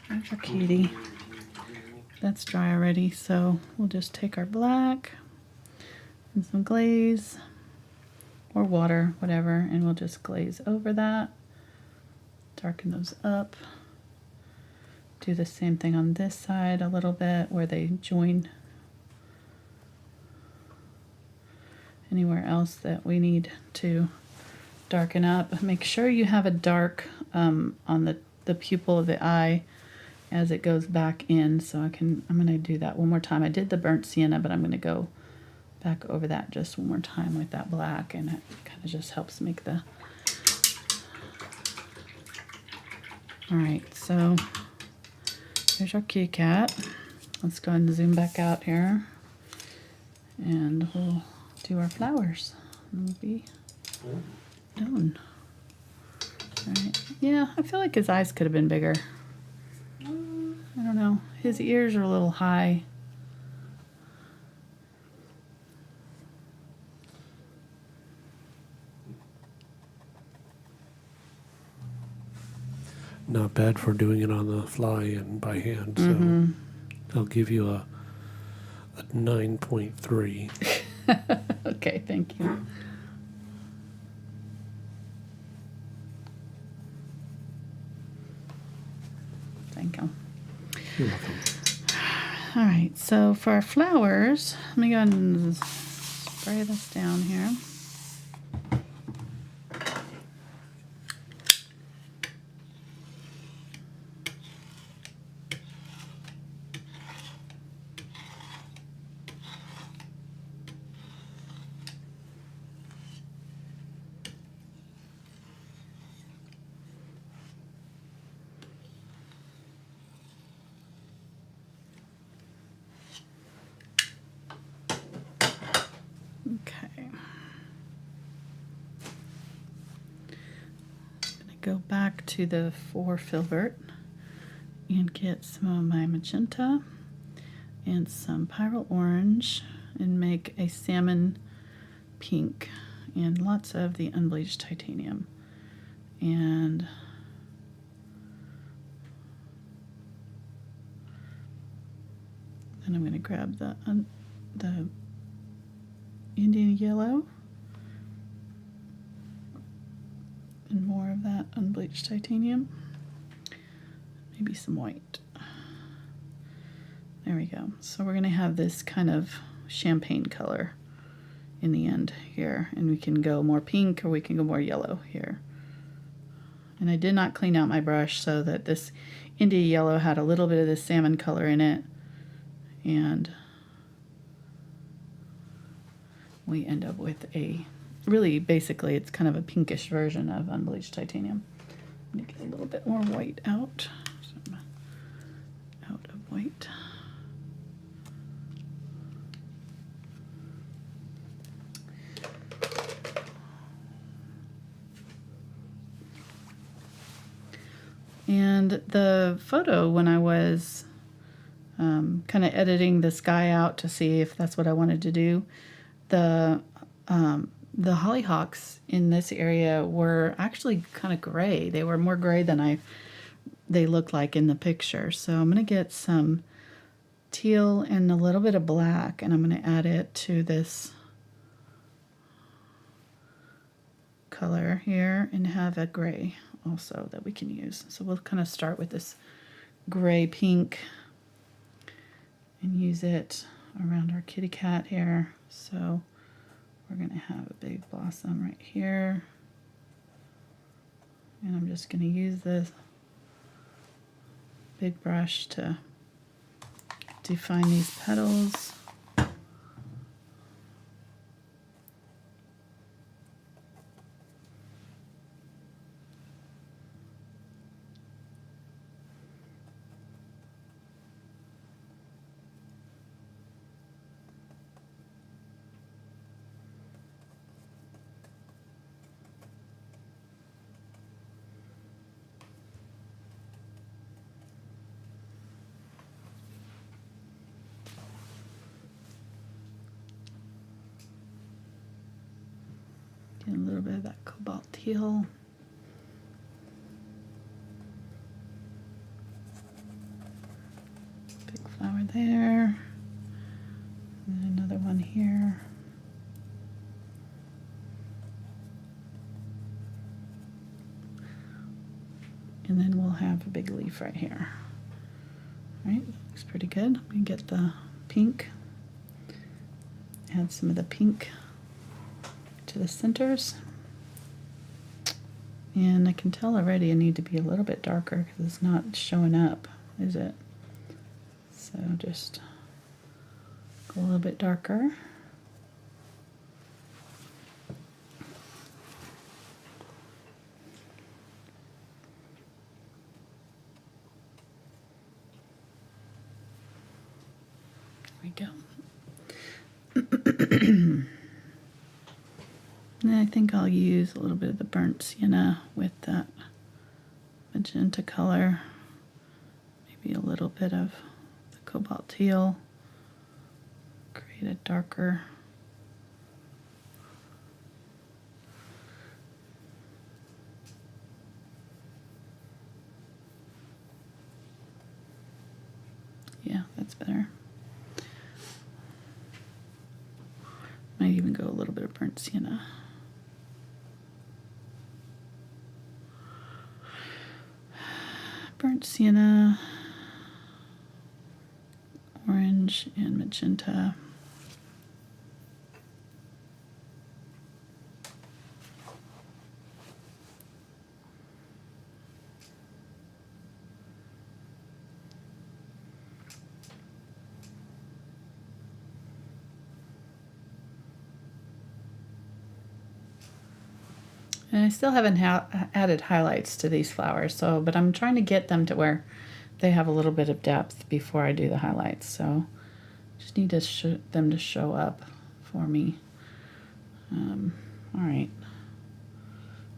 There's our cutie. That's dry already, so we'll just take our black and some glaze or water, whatever, and we'll just glaze over that. Darken those up. Do the same thing on this side a little bit where they join. Anywhere else that we need to darken up. Make sure you have a dark on the pupil of the eye as it goes back in. So I'm going to do that one more time. I did the burnt sienna, but I'm going to go back over that just one more time with that black, and it kind of just helps make the... Alright, so here's our kitty cat. Let's go ahead and zoom back out here. And we'll do our flowers. And we'll be done. Alright. Yeah, I feel like his eyes could have been bigger. I don't know. His ears are a little high. Not bad for doing it on the fly and by hand. So I'll give you a 9.3. Okay, thank you. Thank you. You're welcome. All right, so for our flowers, let me go ahead and spray this down here. Okay. I'm going to go back to the 4 Filbert and get some of my magenta and some Pyrrole orange and make a salmon pink and lots of the Unbleached Titanium. And then I'm going to grab the Indian yellow and more of that Unbleached Titanium. Maybe some white. There we go. So we're going to have this kind of champagne color in the end here, and we can go more pink or we can go more yellow here. And I did not clean out my brush so that this India yellow had a little bit of this salmon color in it, and we end up with a really, basically it's kind of a pinkish version of Unbleached Titanium. I'm going to get a little bit more white out. So I'm out of white. And the photo, when I was kind of editing the sky out to see if that's what I wanted to do, the hollyhocks in this area were actually kind of gray. They were more gray than they looked like in the picture. So I'm going to get some teal and a little bit of black, and I'm going to add it to this color here and have a gray also that we can use. So we'll kind of start with this gray pink and use it around our kitty cat here. So we're going to have a big blossom right here. And I'm just going to use this big brush to define these petals. Get a little bit of that cobalt teal. Big flower there. And another one here. And then we'll have a big leaf right here. All right, looks pretty good. We get the pink. Add some of the pink to the centers. And I can tell already I need to be a little bit darker because it's not showing up, is it? So just go a little bit darker. There we go. And I think I'll use a little bit of the burnt sienna with that magenta color. Maybe a little bit of the cobalt teal. Create a darker. Yeah, that's better. Might even go a little bit of burnt sienna. Burnt sienna, orange, and magenta. And I still haven't added highlights to these flowers, but I'm trying to get them to where they have a little bit of depth before I do the highlights. So just need them to show up for me. All right.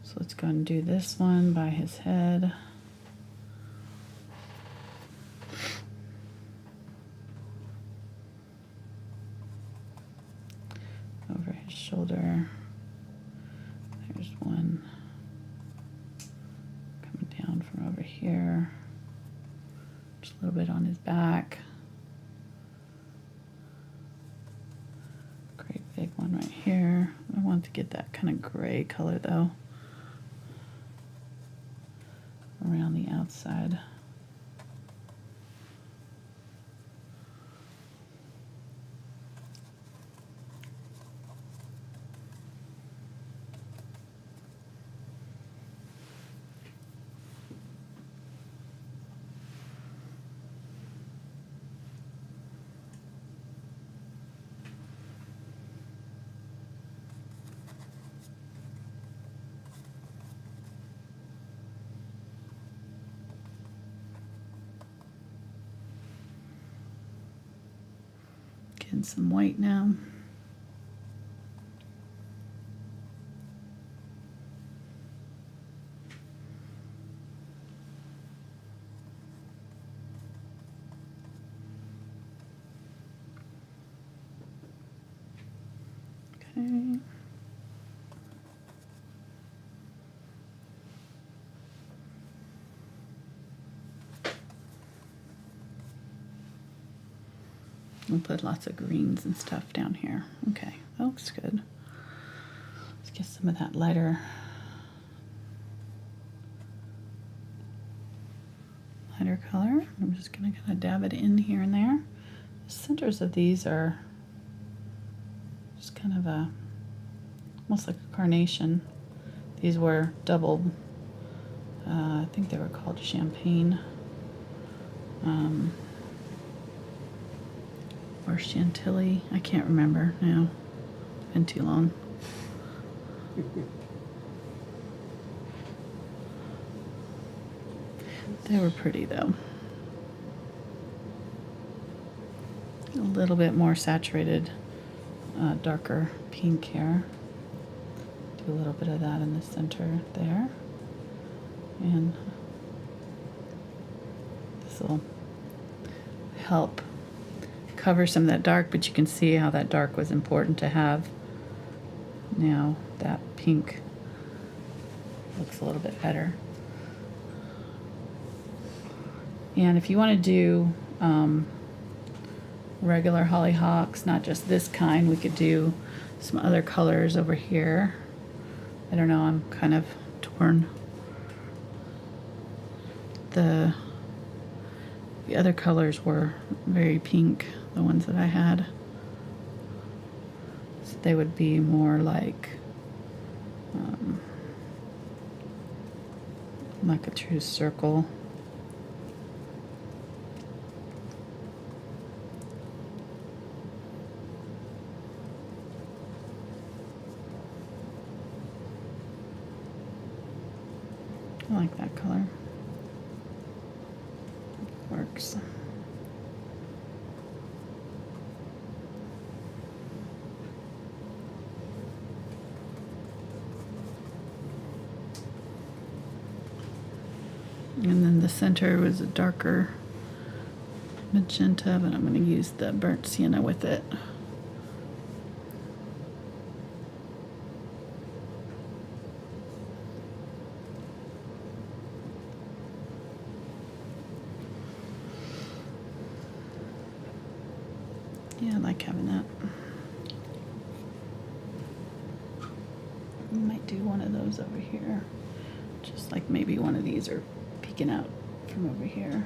So let's go and do this one by his head. Over his shoulder. There's one coming down from over here. Just a little bit on his back. Great big one right here. I want to get that kind of gray color though around the outside. Getting some white now. Okay. We'll put lots of greens and stuff down here. Okay, that looks good. Let's get some of that lighter color. I'm just gonna kind of dab it in here and there. The centers of these are just kind of almost like a carnation. These were double, I think they were called champagne. Or Chantilly. I can't remember now. It's been too long. They were pretty though. A little bit more saturated, darker pink here. Do a little bit of that in the center there. And this will help cover some of that dark, but you can see how that dark was important to have. Now that pink looks a little bit better. And if you want to do regular hollyhocks, not just this kind, we could do some other colors over here. I don't know, I'm kind of torn. The other colors were very pink, the ones that I had. So they would be more like a true circle. I like that color. Works. And then the center was a darker magenta, but I'm going to use the burnt sienna with it. Yeah, I like having that. I might do one of those over here. Just like maybe one of these are peeking out from over here.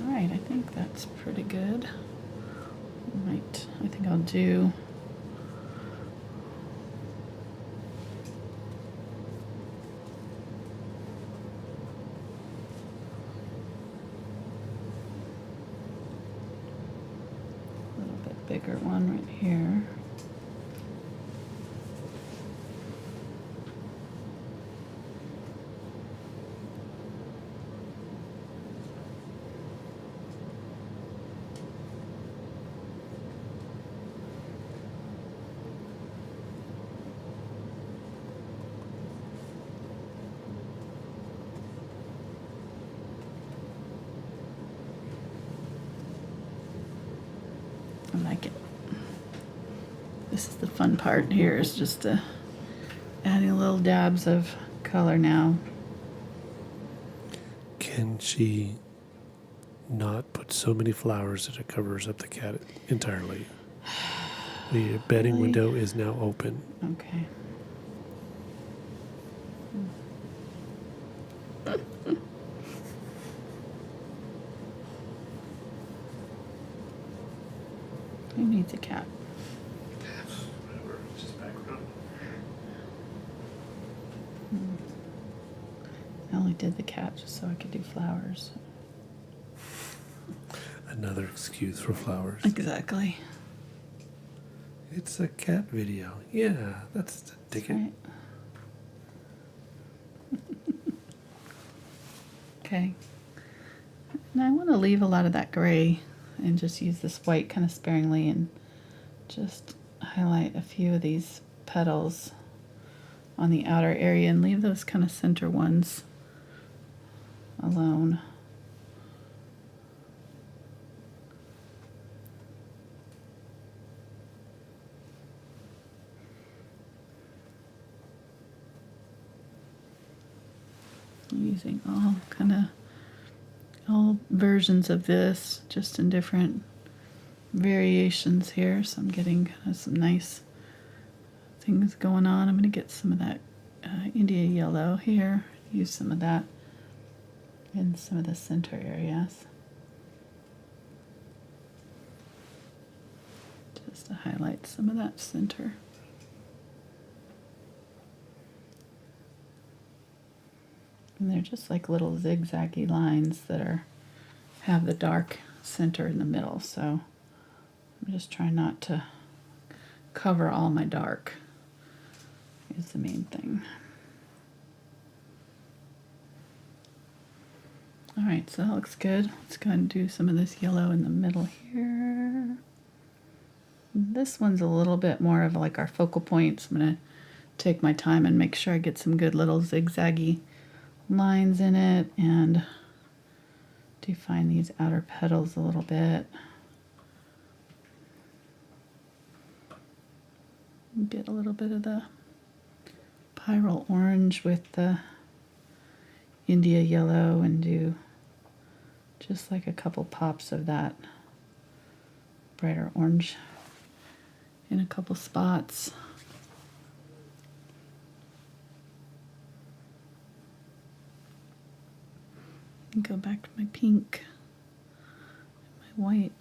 Alright, I think that's pretty good. I think I'll do a little bit bigger one right here. I like it. This is the fun part here, is just adding little dabs of color now. can she not put so many flowers that it covers up the cat entirely? The bedding Really? window is now open. Okay. Who needs a cat? Whatever, it's just background. I only did the cat just so I could do flowers. Another excuse for flowers. Exactly. It's a cat video. Yeah, that's dig it. Right. Okay. And I want to leave a lot of that gray and just use this white kind of sparingly and just highlight a few of these petals on the outer area and leave those kind of center ones alone. I'm using all versions of this, just in different variations here. So I'm getting kind of some nice things going on. I'm going to get some of that India yellow here. Use some of that in some of the center areas, just to highlight some of that center. And they're just like little zigzaggy lines that have the dark center in the middle. So I'm just trying not to cover all my dark is the main thing. All right, so that looks good. Let's go ahead and do some of this yellow in the middle here. This one's a little bit more of like our focal points. I'm gonna take my time and make sure I get some good little zigzaggy lines in it and define these outer petals a little bit. Get a little bit of the Pyrrole orange with the India yellow and do just like a couple pops of that brighter orange in a couple spots. Go back to my pink, my white.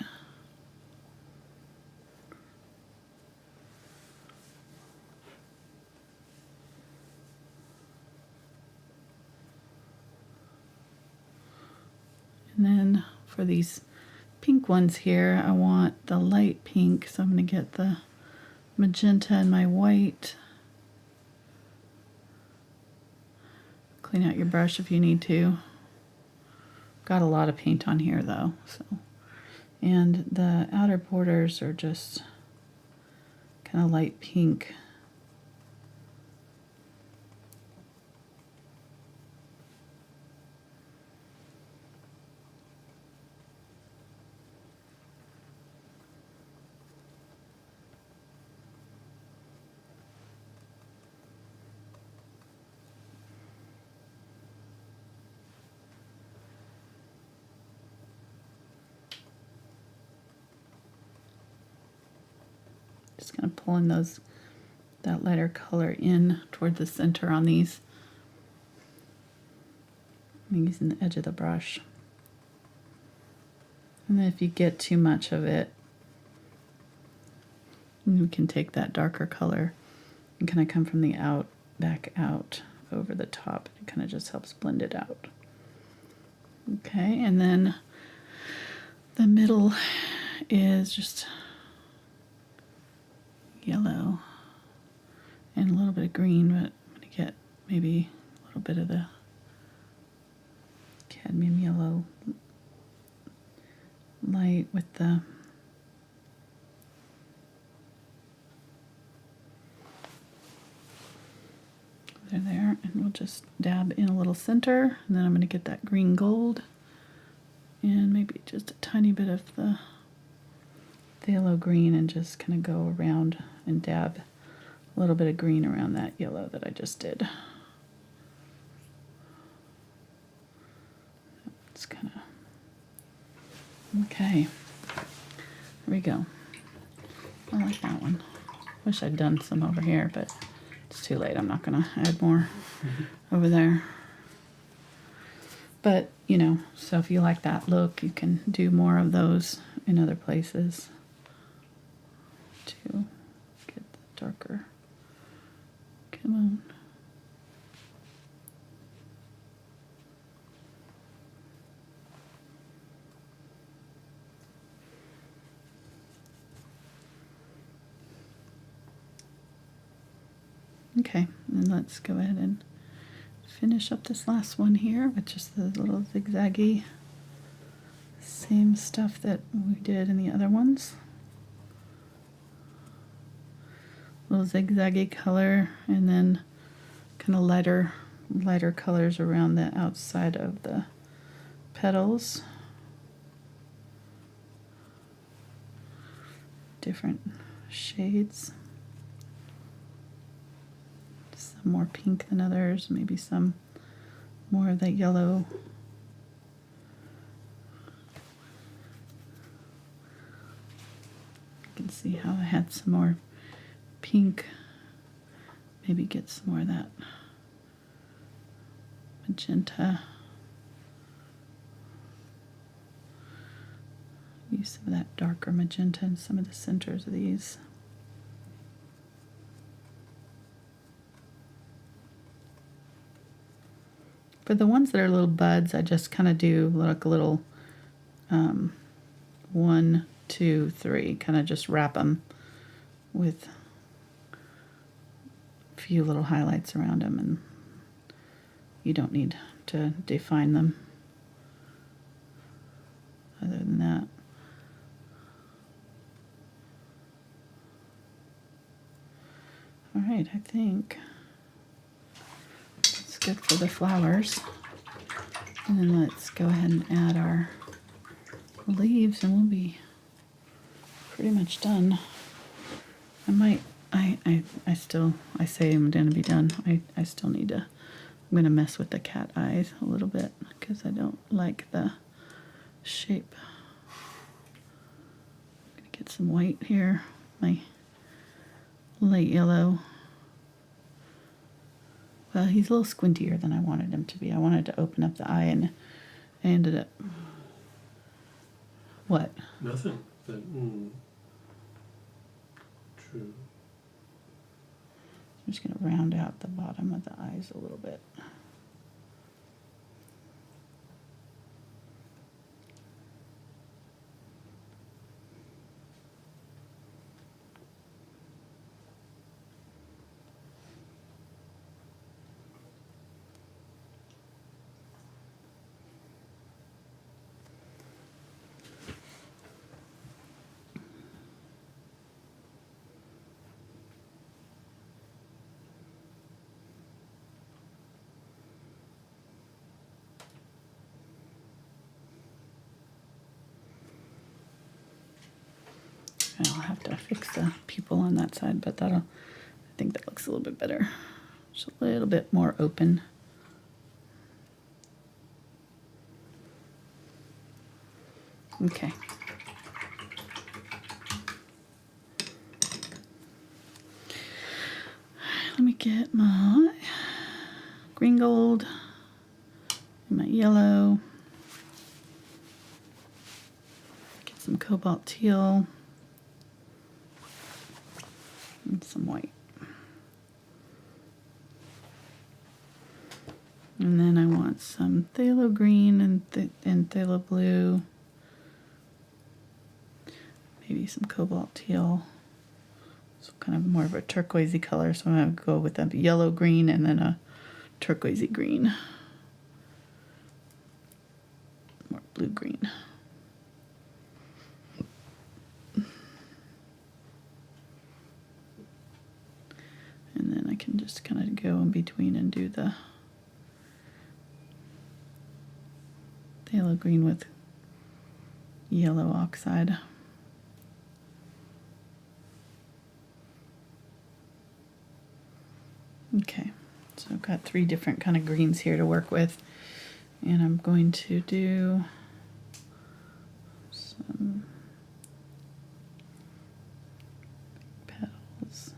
And then for these pink ones here, I want the light pink, so I'm going to get the magenta and my white. Clean out your brush if you need to. Got a lot of paint on here though, so. And the outer borders are just kind of light pink. Just kind of pulling that lighter color in toward the center on these. I'm using the edge of the brush. And then if you get too much of it, you can take that darker color and kind of come from the back out over the top. It kind of just helps blend it out. Okay, and then the middle is just yellow and a little bit of green, but I'm going to get maybe a little bit of the cadmium yellow light with the there, and we'll just dab in a little center, and then I'm going to get that green gold and maybe just a tiny bit of the phthalo green and just kind of go around and dab a little bit of green around that yellow that I just did. That It's kind of okay. Here we go. I like that one. Wish I'd done some over here, but it's too late. I'm not gonna add more over there. But, you know, so if you like that look, you can do more of those in other places to get the darker. Come on. Okay, and let's go ahead and finish up this last one here with just the little zigzaggy, same stuff that we did in the other ones. Little zigzaggy color, and then kind of lighter colors around the outside of the petals. Different shades. Some more pink than others, maybe some more of that yellow. You can see how I had some more pink. Maybe get some more of that magenta. Use some of that darker magenta in some of the centers of these. For the ones that are little buds, I just kind of do like a little 1, 2, 3, kind of just wrap them with a few little highlights around them, and you don't need to define them other than that. All right, I think it's good for the flowers. And then let's go ahead and add our leaves, and we'll be pretty much done. I say I'm gonna be done. I still need to, I'm gonna mess with the cat eyes a little bit because I don't like the shape. I'm gonna get some white here, my light yellow. Well, he's a little squintier than I wanted him to be. I wanted to open up the eye, and I ended up... What? Nothing. But, true. I'm just going to round out the bottom of the eyes a little bit. I'll have to fix the pupil on that side, but I think that looks a little bit better. Just a little bit more open. Okay. Let me get my green gold and my yellow. Get some cobalt teal. And some white. And then I want some phthalo green and phthalo blue. Maybe some cobalt teal. So kind of more of a turquoisey color. So I'm going to go with a yellow green and then a turquoisey green. More blue green. And then I can just kind of go in between and do the phthalo green with yellow oxide. Okay, so I've got 3 different kind of greens here to work with. And I'm going to do some petals.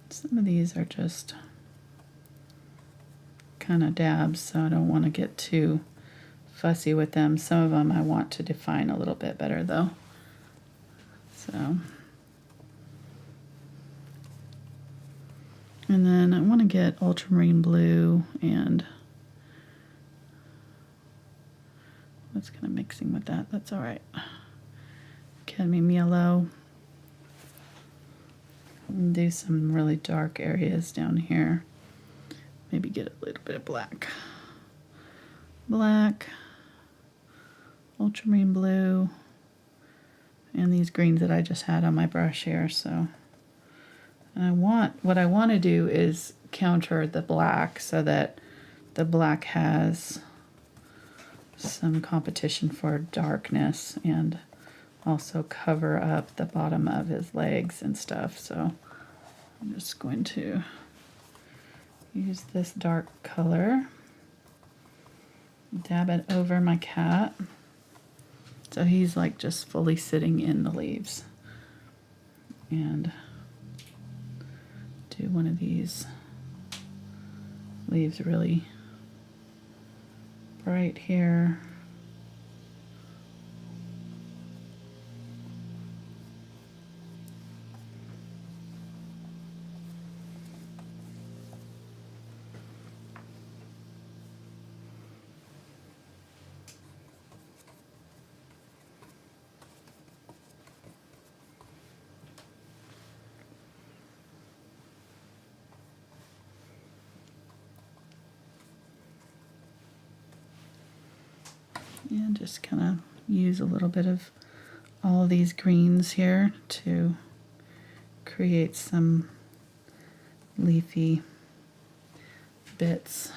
Some of these are just kind of dabs, so I don't want to get too fussy with them. Some of them I want to define a little bit better though. So, and then I want to get Ultramarine Blue and what's kind of mixing with that. That's all right. Cadmium Yellow. And do some really dark areas down here. Maybe get a little bit of black. Black, Ultramarine Blue, and these greens that I just had on my brush here. So, and what I want to do is counter the black so that the black has some competition for darkness and also cover up the bottom of his legs and stuff. So I'm just going to use this dark color, dab it over my cat. So he's like just fully sitting in the leaves. And do one of these leaves really bright here. And just kind of use a little bit of all of these greens here to create some leafy bits.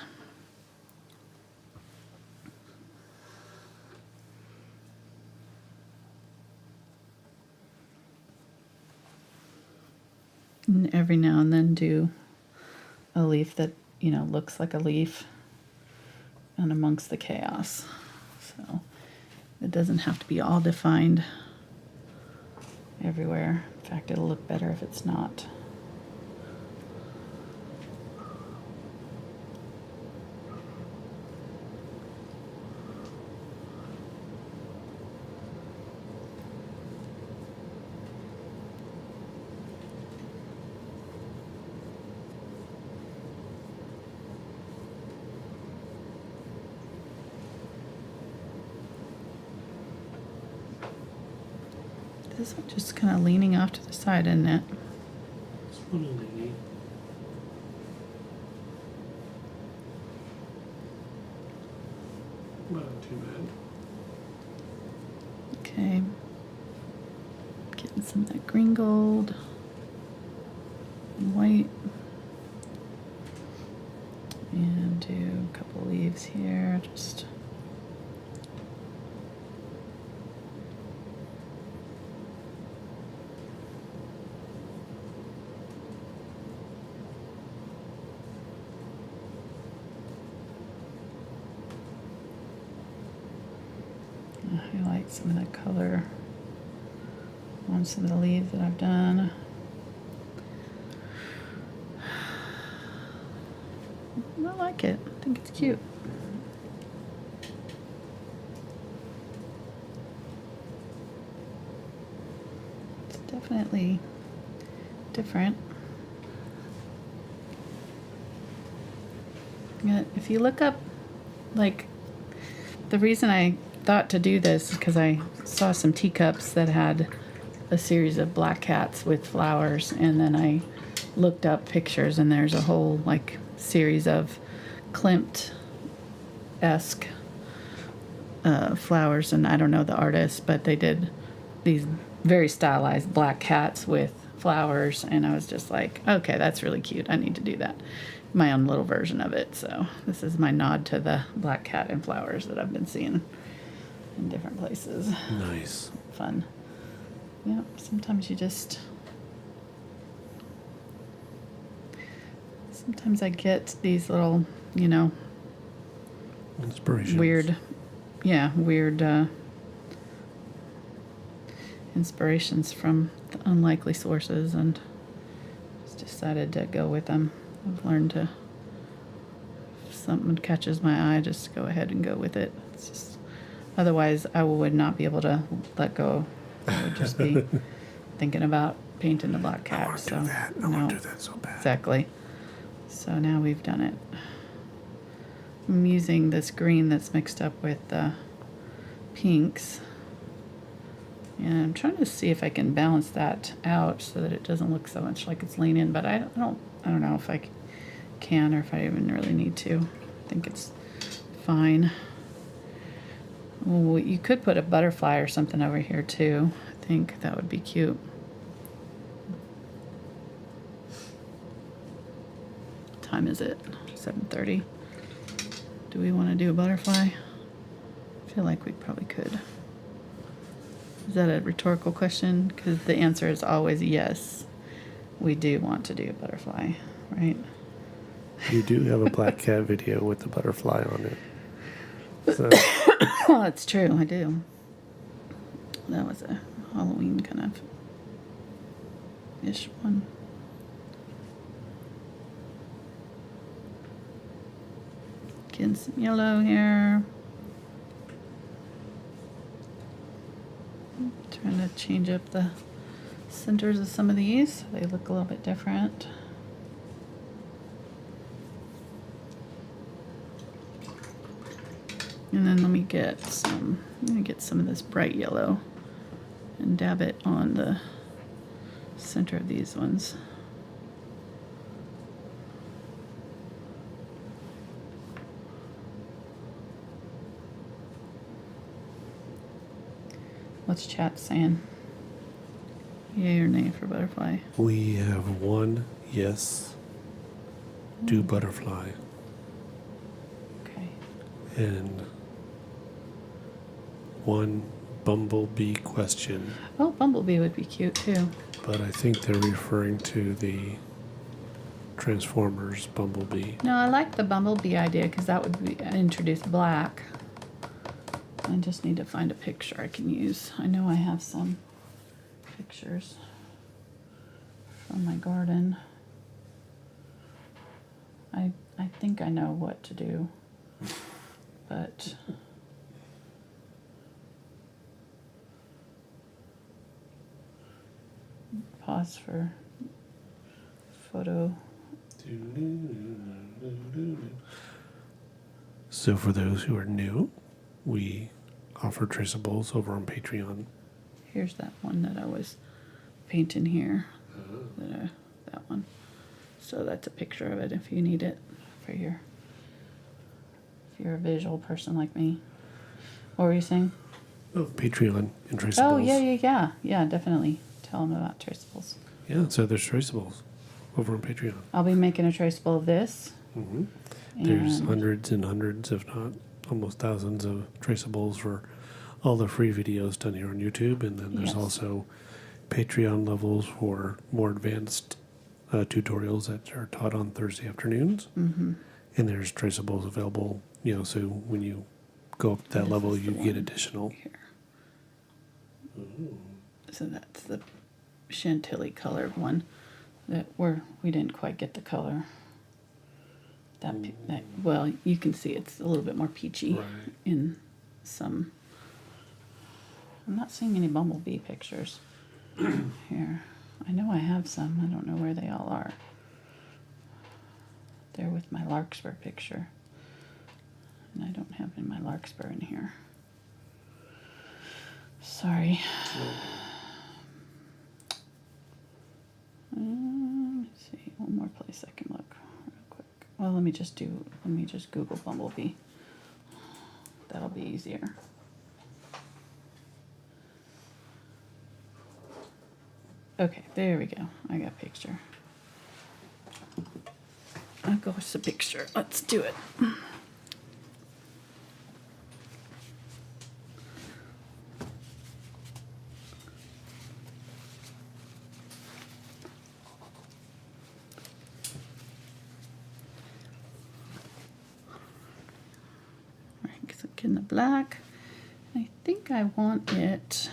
And every now and then do a leaf that, you know, looks like a leaf and amongst the chaos. So it doesn't have to be all defined everywhere. In fact, it'll look better if it's not. This one just kind of leaning off to the side, isn't it? It's a little leany. Not too bad. Okay. Getting some of that green gold and white. And do a couple leaves here, just highlight some of that color on some of the leaves that I've done. I like it. I think it's cute. It's definitely different. Yeah, if you look up, like, the reason I thought to do this is because I saw some teacups that had a series of black cats with flowers, and then I looked up pictures, and there's a whole like series of Klimt-esque flowers, and I don't know the artist, but they did these very stylized black cats with flowers, and I was just like, okay, that's really cute. I need to do that. My own little version of it. So this is my nod to the black cat and flowers that I've been seeing. in different places. Nice. Fun. Yep, sometimes you just... Sometimes I get these little, you know, Inspiration. weird inspirations from the unlikely sources, and just decided to go with them. I've learned to, if something catches my eye, just go ahead and go with it. It's just, otherwise I would not be able to let go. I would just be thinking about painting the black cat. I want to do that. I want to do that so bad. Exactly. So now we've done it. I'm using this green that's mixed up with pinks. And I'm trying to see if I can balance that out so that it doesn't look so much like it's leaning, but I don't know if I can or if I even really need to. I think it's fine. Well, you could put a butterfly or something over here too. I think that would be cute. What time is it? 7:30. Do we want to do a butterfly? I feel like we probably could. Is that a rhetorical question? Because the answer is always yes. We do want to do a butterfly, right? You do have a black cat video with the butterfly on it. So, Oh, that's true. I do. That was a Halloween kind of ish one. Getting some yellow here. Trying to change up the centers of some of these so they look a little bit different. And then let me get some of this bright yellow and dab it on the center of these ones. What's chat saying? Yay or nay for butterfly? we have one yes, do butterfly, Okay. and one bumblebee question. Oh, Bumblebee would be cute too. But I think they're referring to the Transformers Bumblebee. No, I like the Bumblebee idea because that would be introduce black. I just need to find a picture I can use. I know I have some pictures from my garden. I think I know what to do, but pause for photo. So for those who are new, we offer traceables over on Patreon. Here's that one that I was painting here. That one. So that's a picture of it if you need it for if you're a visual person like me. What were you saying? Oh, Patreon and traceables. Oh, yeah, definitely. Tell them about traceables. Yeah, so there's traceables over on Patreon. I'll be making a traceable of this. Mm-hmm. There's And hundreds and hundreds, if not almost thousands, of traceables for all the free videos done here on YouTube. And then there's Yes. also Patreon levels for more advanced tutorials that are taught on Thursday afternoons. Mm-hmm. And there's traceables available, so when you go up to that This level, is you the get one additional. here. So that's the Chantilly colored one that we didn't quite get the color. That well, you can see it's a little bit more peachy Right. in some. I'm not seeing any Bumblebee pictures here. I know I have some. I don't know where they all are. They're with my larkspur picture. And I don't have my larkspur in here. Sorry. Let's see, one more place I can look real quick. Well, let me just Google Bumblebee. That'll be easier. Okay, there we go. I got a picture. I'll go with the picture. Let's do it. back in the black. I think I want it.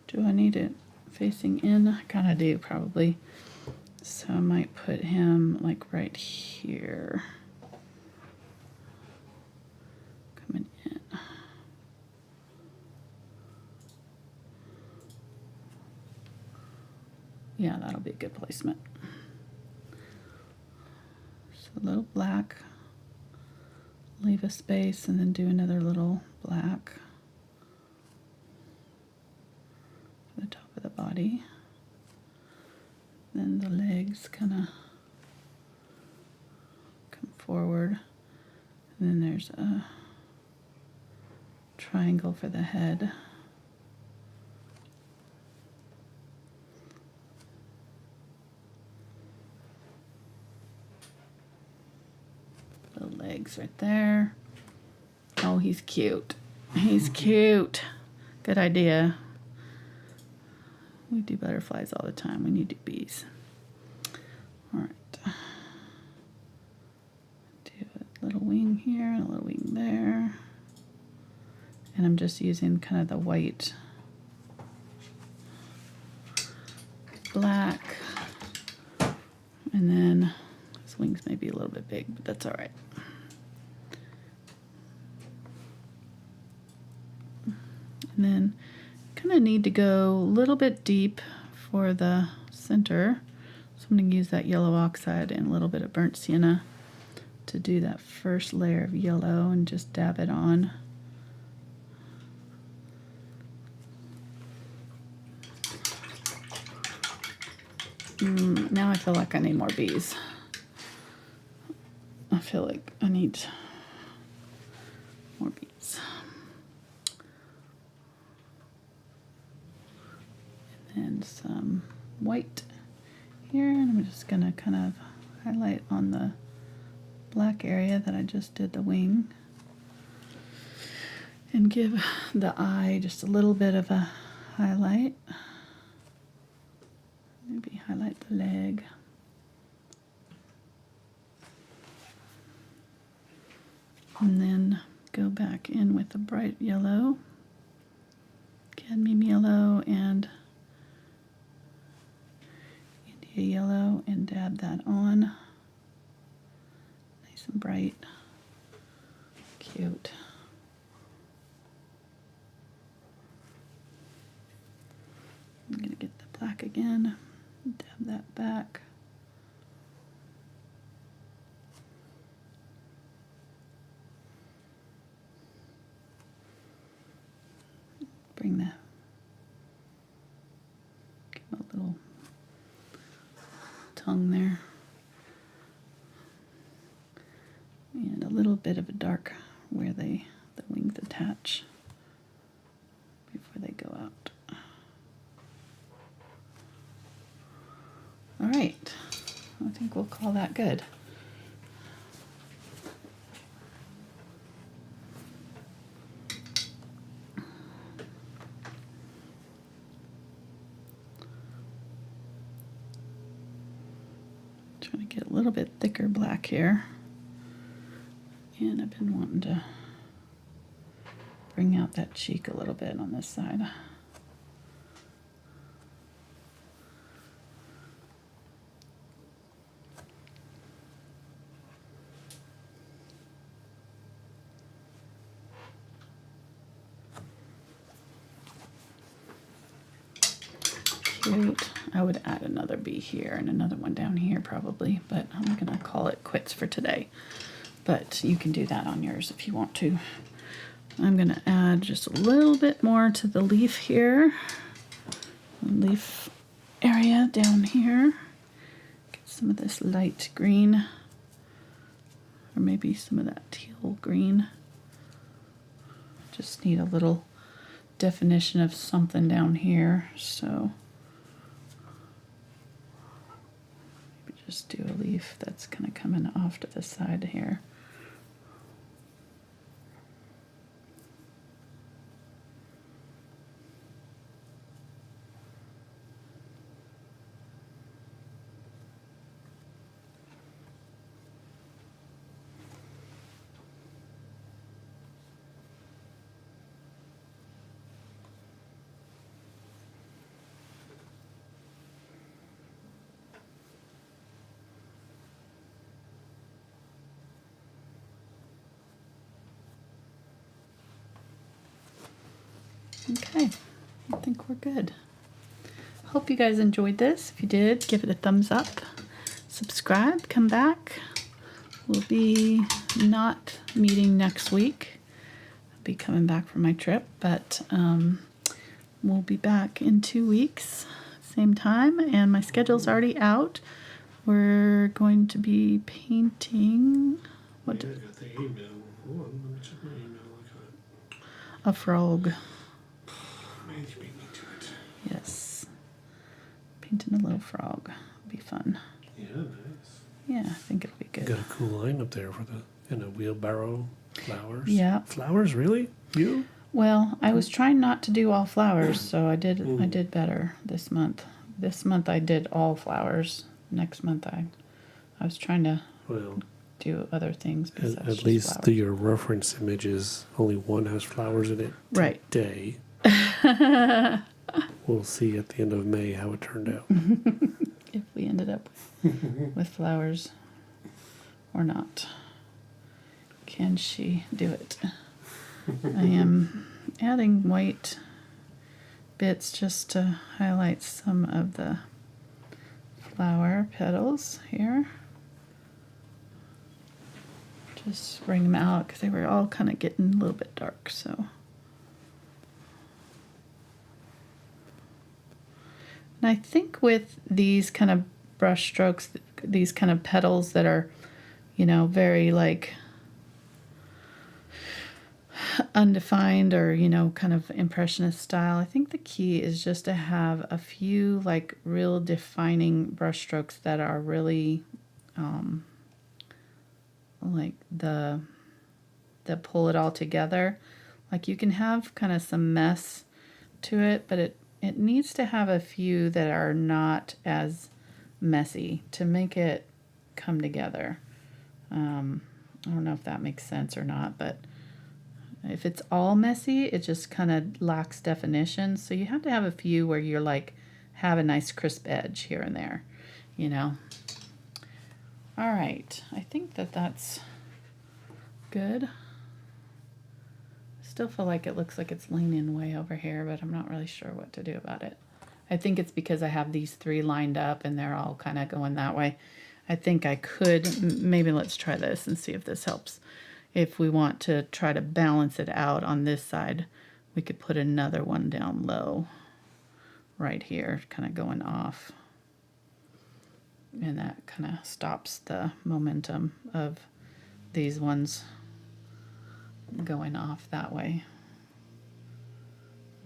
Do I need it facing in? I kinda do probably. So I might put him like right here. Coming in. Yeah, that'll be a good placement. So a little black. Leave a space and then do another little black for the top of the body. Then the legs kind of come forward. And then there's a triangle for the head. Legs right there. Oh, he's cute. He's cute. Good idea. We do butterflies all the time. We need to do bees. All right. Do a little wing here and a little wing there. And I'm just using kind of the white, black, and then his wings may be a little bit big, but that's all right. And then kind of need to go a little bit deep for the center. So I'm going to use that yellow oxide and a little bit of burnt sienna to do that first layer of yellow and just dab it on. Now I feel like I need more bees. I feel like I need more bees. And some white here, and I'm just gonna kind of highlight on the black area that I just did the wing and give the eye just a little bit of a highlight. Maybe highlight the leg. And then go back in with the bright yellow, cadmium yellow, and yellow, and dab that on. Nice and bright. Cute. I'm going to get the black again. Dab that back. Bring the, give him a little tongue there, and a little bit of a dark where the wings attach before they go out. All right, I think we'll call that good. Trying to get a little bit thicker black here, and I've been wanting to bring out that cheek a little bit on this side. Cute. I would add another bee here and another one down here probably, but I'm gonna call it quits for today. But you can do that on yours if you want to. I'm gonna add just a little bit more to the leaf here. Leaf area down here. Get some of this light green, or maybe some of that teal green. Just need a little definition of something down here, so maybe just do a leaf that's kind of coming off to the side here. Okay, I think we're good. Hope you guys enjoyed this. If you did, give it a thumbs up. Subscribe, come back. We'll be not meeting next week. I'll be coming back from my trip, but we'll be back in 2 weeks, same time, and my schedule's already out. We're going to be painting I got the email. Hold on, let me check my email. a frog. Maybe beat me to it. Yes. Painting a little frog. It'll be fun. Yeah, nice. Yeah, I think it'll be good. Got a cool line up there for in a wheelbarrow flowers. Yeah. Flowers, really? You? Well, I was trying not to do all flowers, so I did better this month. This month I did all flowers. Next month I was trying to do other things besides At least flowers. your reference images, only one has flowers in it today. Right. We'll see at the end of May how it turned out. If we ended up with flowers or not. Can she do it? I am adding white bits just to highlight some of the flower petals here. Just bring them out because they were all kind of getting a little bit dark, so. And I think with these kind of brush strokes, these kind of petals that are, you know, very like undefined or, you know, kind of impressionist style, I think the key is just to have a few like real defining brush strokes that are really like that pull it all together. Like you can have kind of some mess to it, but it needs to have a few that are not as messy to make it come together. I don't know if that makes sense or not, but if it's all messy, it just kind of lacks definition. So you have to have a few where you're like, have a nice crisp edge here and there, you know. All right, I think that's good. Still feel like it looks like it's leaning way over here, but I'm not really sure what to do about it. I think it's because I have these three lined up and they're all kind of going that way. I think I could, maybe let's try this and see if this helps. If we want to try to balance it out on this side, we could put another one down low right here, kind of going off. And that kind of stops the momentum of these ones going off that way.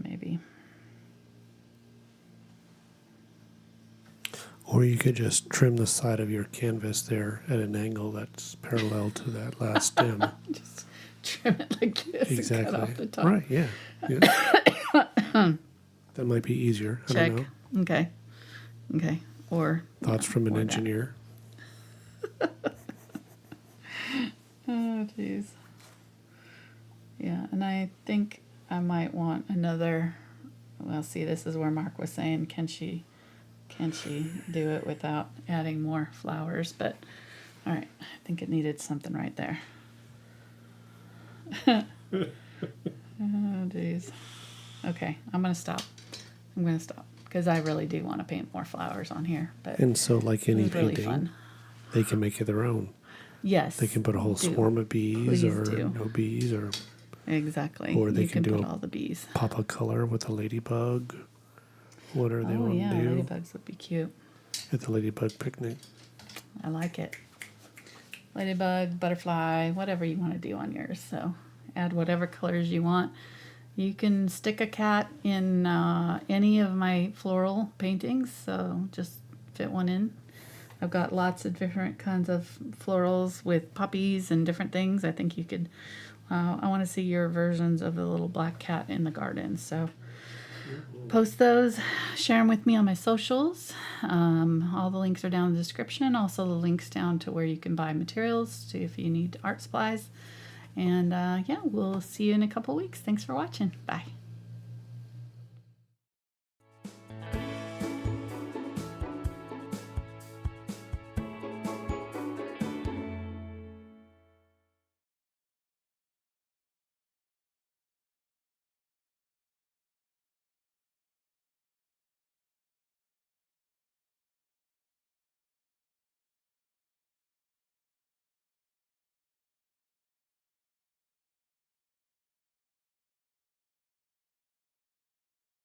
Maybe. Or you could just trim the side of your canvas there at an angle that's parallel to that last stem. Just trim it like this. Exactly. And cut off the top. Right, yeah. That might be easier. I Check. don't know. Okay. Okay. Or thoughts from an engineer. Oh, jeez. Yeah, and I think I might want another. Well, see, this is where Mark was saying, can she do it without adding more flowers? But all right, I think it needed something right there. Oh, jeez. Okay, I'm gonna stop. Because I really do want to paint more flowers on here. But And so, like any it was really painting, fun. they can make it their own. Yes. They can put a whole swarm of bees Please or do. no bees, or Exactly. Or they you can do put a all the bees. pop of color with a ladybug. Whatever they Oh want yeah, to do ladybugs would be cute. at the ladybug picnic. I like it. Ladybug, butterfly, whatever you want to do on yours. So add whatever colors you want. You can stick a cat in any of my floral paintings, so just fit one in. I've got lots of different kinds of florals with puppies and different things. I think you could, I want to see your versions of the little black cat in the garden. So post those, share them with me on my socials. All the links are down in the description. Also the links down to where you can buy materials to if you need art supplies. And yeah, we'll see you in a couple weeks. Thanks for watching. Bye.